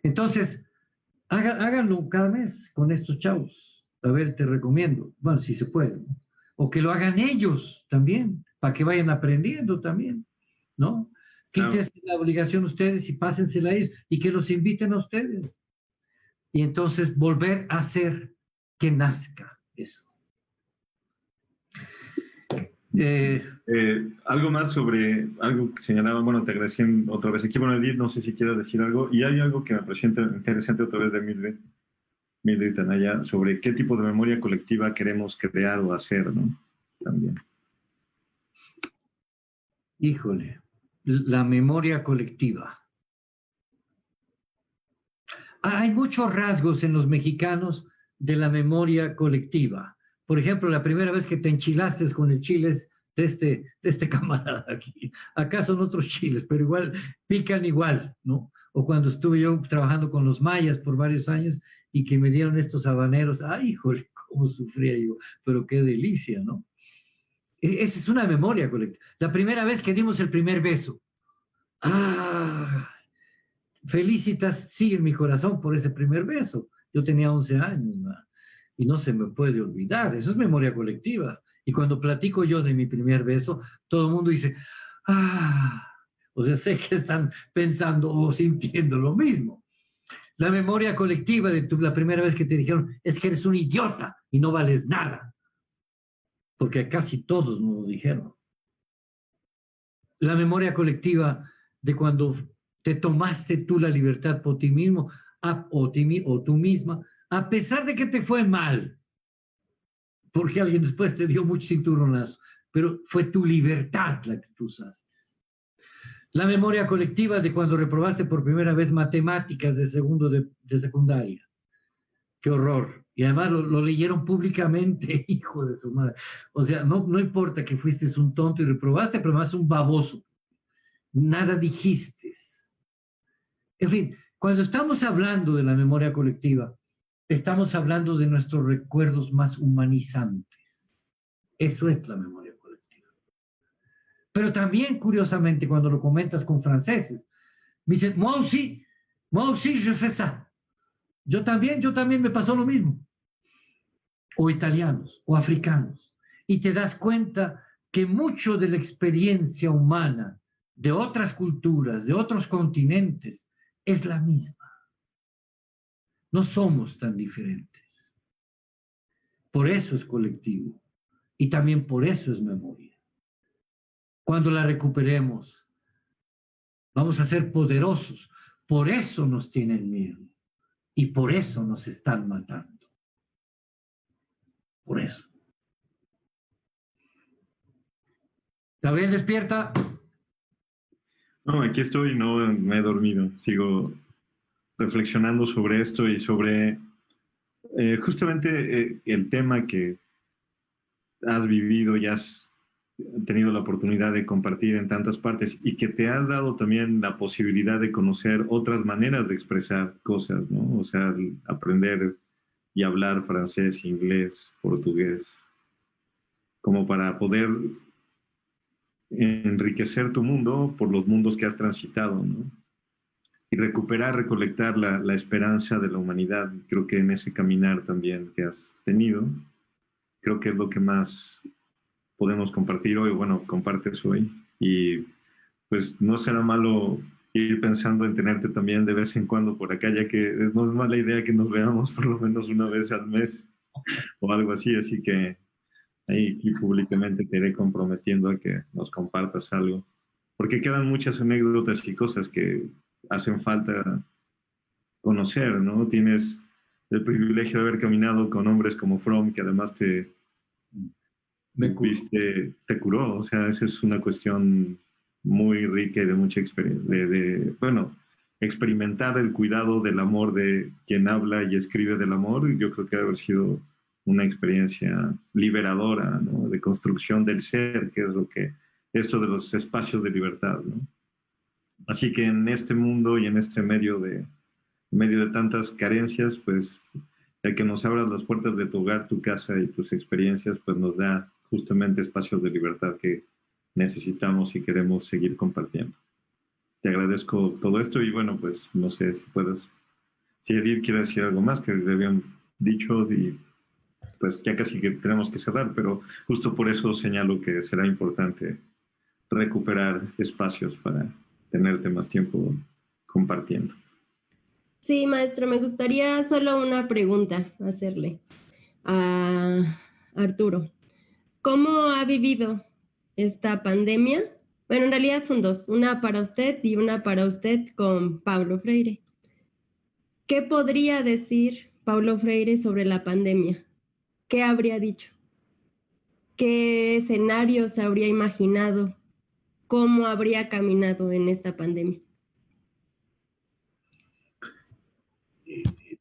Entonces, háganlo cada mes con estos chavos. A ver, te recomiendo. Bueno, si se puede, ¿no? O que lo hagan ellos también, para que vayan aprendiendo también, ¿no? Quítense la obligación ustedes y pásensela a ellos y que los inviten a ustedes. Y entonces volver a hacer que nazca eso. Algo más sobre algo que señalaban, bueno, te agradecí otra vez aquí. Bueno, Edith, no sé si quieres decir algo. Y hay algo que me pareció interesante otra vez de Mildred Anaya, sobre qué tipo de memoria colectiva queremos crear o hacer, ¿no? También. Híjole, la memoria colectiva. Hay muchos rasgos en los mexicanos de la memoria colectiva. Por ejemplo, la primera vez que te enchilaste con el chile de este camarada aquí. Acá son otros chiles, pero igual pican igual, ¿no? O cuando estuve yo trabajando con los mayas por varios años y que me dieron estos habaneros, ¡ay, híjole, cómo sufría yo! Pero qué delicia, ¿no? Esa es una memoria colectiva. La primera vez que dimos el primer beso. ¡Ah! Felicitas, sí, en mi corazón por ese primer beso. Yo tenía 11 años, ¿no? Y no se me puede olvidar. Eso es memoria colectiva. Y cuando platico yo de mi primer beso, todo el mundo dice, ¡ah! O sea, sé que están pensando o sintiendo lo mismo. La memoria colectiva de la primera vez que te dijeron es que eres un idiota y no vales nada. Porque casi todos nos lo dijeron. La memoria colectiva de cuando te tomaste tú la libertad por ti mismo o tú misma, a pesar de que te fue mal, porque alguien después te dio muchos cinturonazos, pero fue tu libertad la que tú usaste. La memoria colectiva de cuando reprobaste por primera vez matemáticas de segundo de secundaria. ¡Qué horror! Y además lo leyeron públicamente, hijo de su madre. O sea, no importa que fuiste un tonto y reprobaste, pero además un baboso. Nada dijiste. En fin, cuando estamos hablando de la memoria colectiva, estamos hablando de nuestros recuerdos más humanizantes. Eso es la memoria colectiva. Pero también, curiosamente, cuando lo comentas con franceses, me dicen, moi aussi, je fais ça. Yo también me pasó lo mismo. O italianos, o africanos. Y te das cuenta que mucho de la experiencia humana de otras culturas, de otros continentes, es la misma. No somos tan diferentes. Por eso es colectivo y también por eso es memoria. Cuando la recuperemos, vamos a ser poderosos. Por eso nos tienen miedo y por eso nos están matando. Por eso. Gabriel, despierta. No, aquí estoy, no me he dormido. Sigo reflexionando sobre esto y sobre justamente el tema que has vivido y has tenido la oportunidad de compartir en tantas partes y que te has dado también la posibilidad de conocer otras maneras de expresar cosas, ¿no? O sea, aprender y hablar francés, inglés, portugués, como para poder enriquecer tu mundo por los mundos que has transitado, ¿no? Y recuperar, recolectar la esperanza de la humanidad. Creo que en ese caminar también que has tenido, creo que es lo que más podemos compartir hoy. Bueno, compartes hoy. Y pues no será malo ir pensando en tenerte también de vez en cuando por acá, ya que no es mala idea que nos veamos por lo menos una vez al mes o algo así. Así que ahí aquí públicamente te iré comprometiendo a que nos compartas algo. Porque quedan muchas anécdotas y cosas que hacen falta conocer, ¿no? Tienes el privilegio de haber caminado con hombres como Fromm, que además te curó. O sea, esa es una cuestión muy rica y de mucha experiencia. Bueno, experimentar el cuidado del amor de quien habla y escribe del amor, yo creo que debe haber sido una experiencia liberadora, ¿no? De construcción del ser, que es lo que esto de los espacios de libertad, ¿no? Así que en este mundo y en este medio de tantas carencias, pues el que nos abras las puertas de tu hogar, tu casa y tus experiencias, pues nos da justamente espacios de libertad que necesitamos y queremos seguir compartiendo. Te agradezco todo esto y bueno, pues no sé si puedes, si Edith quiere decir algo más que le habían dicho y pues ya casi que tenemos que cerrar, pero justo por eso señalo que será importante recuperar espacios para tenerte más tiempo compartiendo. Sí, maestro, me gustaría solo una pregunta hacerle a Arturo. ¿Cómo ha vivido esta pandemia? Bueno, en realidad son dos, una para usted y una para usted con Paulo Freire. ¿Qué podría decir Paulo Freire sobre la pandemia? ¿Qué habría dicho? ¿Qué escenarios habría imaginado? ¿Cómo habría caminado en esta pandemia?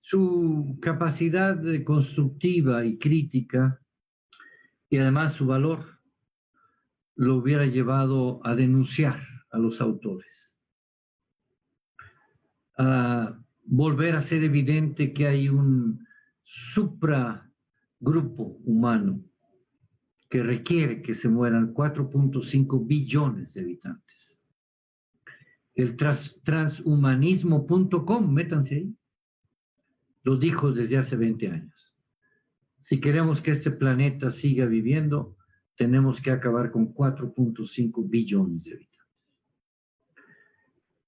Su capacidad constructiva y crítica y además su valor lo hubiera llevado a denunciar a los autores, a volver a ser evidente que hay un supragrupo humano que requiere que se mueran 4.5 billones de habitantes. El transhumanismo.com, métanse ahí, lo dijo desde hace 20 años. Si queremos que este planeta siga viviendo, tenemos que acabar con 4.5 billones de habitantes.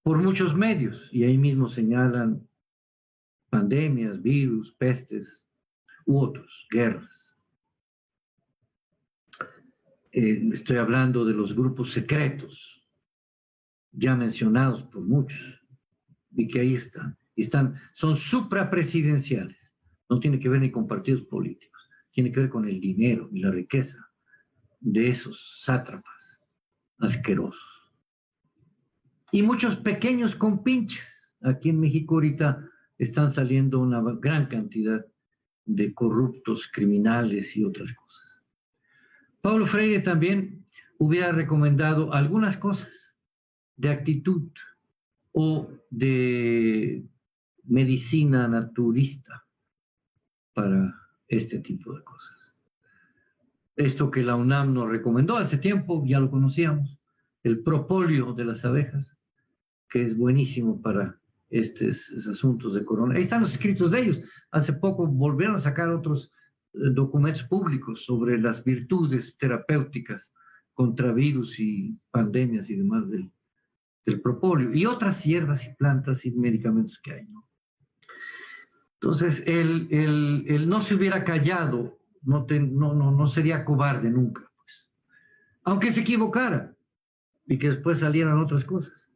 Por muchos medios, y ahí mismo señalan pandemias, virus, pestes u otros, guerras. Estoy hablando de los grupos secretos, ya mencionados por muchos, y que ahí están, son suprapresidenciales, no tiene que ver ni con partidos políticos, tiene que ver con el dinero y la riqueza de esos sátrapas asquerosos. Y muchos pequeños compinches. Aquí en México ahorita están saliendo una gran cantidad de corruptos, criminales y otras cosas. Paulo Freire también hubiera recomendado algunas cosas de actitud o de medicina naturista para este tipo de cosas. Esto que la UNAM nos recomendó hace tiempo, ya lo conocíamos, el propóleo de las abejas, que es buenísimo para estos asuntos de corona. Ahí están los escritos de ellos. Hace poco volvieron a sacar otros documentos públicos sobre las virtudes terapéuticas contra virus y pandemias y demás del propóleo, y otras hierbas y plantas y medicamentos que hay, ¿no? Entonces, él no se hubiera callado, no sería cobarde nunca, pues. Aunque se equivocara y que después salieran otras cosas,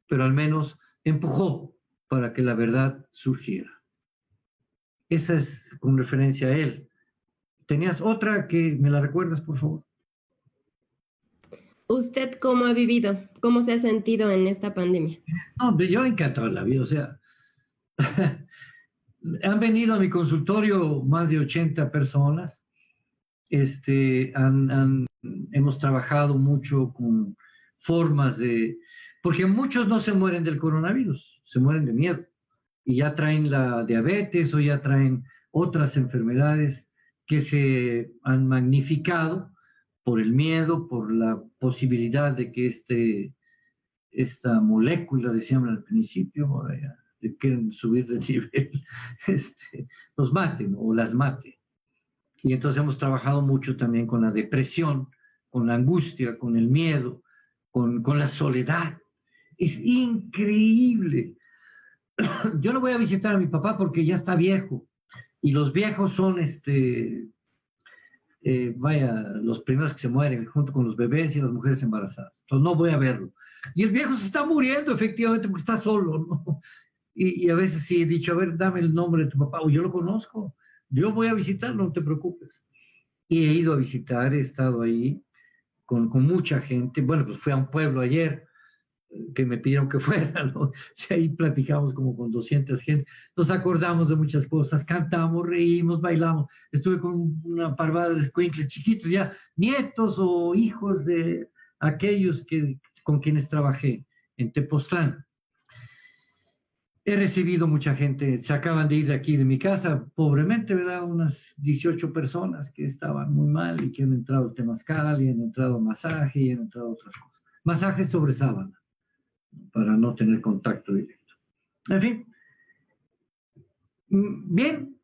pero al menos empujó para que la verdad surgiera. Esa es con referencia a él. ¿Tenías otra que me la recuerdas, por favor? ¿Usted cómo ha vivido? ¿Cómo se ha sentido en esta pandemia? No, yo encantado de la vida, o sea, han venido a mi consultorio más de 80 personas. Hemos trabajado mucho con formas porque muchos no se mueren del coronavirus, se mueren de miedo y ya traen la diabetes o ya traen otras enfermedades que se han magnificado por el miedo, por la posibilidad de que esta molécula, decíamos al principio, de quieren subir de nivel, los maten o las mate. Y entonces hemos trabajado mucho también con la depresión, con la angustia, con el miedo, con la soledad. Es increíble. Yo no voy a visitar a mi papá porque ya está viejo. Y los viejos son, los primeros que se mueren junto con los bebés y las mujeres embarazadas. Entonces no voy a verlo. Y el viejo se está muriendo efectivamente porque está solo, ¿no? Y a veces sí he dicho, a ver, dame el nombre de tu papá, o yo lo conozco. Yo voy a visitarlo, no te preocupes. Y he ido a visitar, he estado ahí con mucha gente. Bueno, pues fui a un pueblo ayer que me pidieron que fuera, ¿no? Y ahí platicamos como con 200 gente. Nos acordamos de muchas cosas, cantamos, reímos, bailamos. Estuve con una parvada de escuincles chiquitos, ya nietos o hijos de aquellos con quienes trabajé en Tepoztlán. He recibido mucha gente, se acaban de ir de aquí de mi casa, pobremente, ¿verdad? Unas 18 personas que estaban muy mal y que han entrado al temazcal y han entrado a masaje y han entrado a otras cosas. Masaje sobre sábana, para no tener contacto directo. En fin, bien.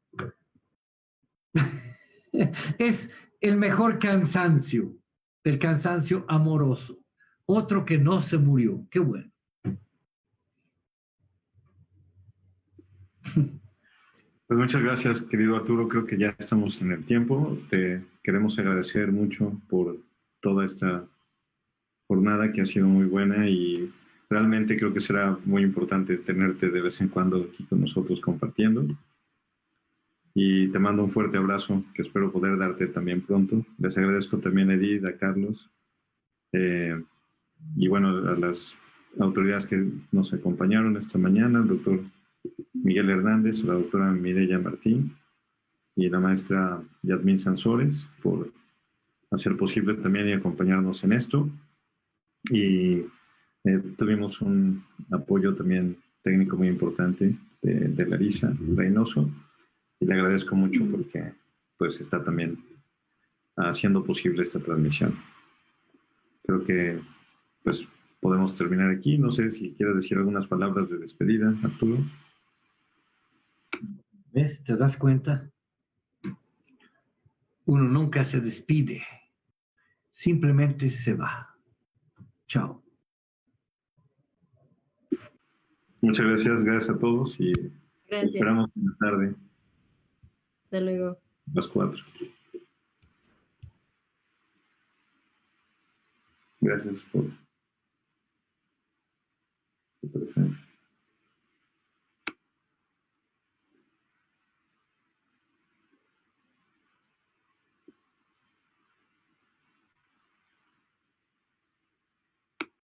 Es el mejor cansancio, el cansancio amoroso. Otro que no se murió, qué bueno. Pues muchas gracias, querido Arturo. Creo que ya estamos en el tiempo. Te queremos agradecer mucho por toda esta jornada que ha sido muy buena y realmente creo que será muy importante tenerte de vez en cuando aquí con nosotros compartiendo. Y te mando un fuerte abrazo que espero poder darte también pronto. Les agradezco también a Edith, a Carlos y bueno, a las autoridades que nos acompañaron esta mañana, el doctor Miguel Hernández, la doctora Mireya Martín y la maestra Yadmin Sansores por hacer posible también y acompañarnos en esto. Y tuvimos un apoyo también técnico muy importante de Larisa Reynoso y le agradezco mucho porque pues está también haciendo posible esta transmisión. Creo que pues podemos terminar aquí. No sé si quieres decir algunas palabras de despedida, Arturo. ¿Ves? ¿Te das cuenta? Uno nunca se despide, simplemente se va. Chao. Muchas gracias a todos y Gracias. esperamos en la tarde. Hasta luego. A las 4. Gracias por tu presencia.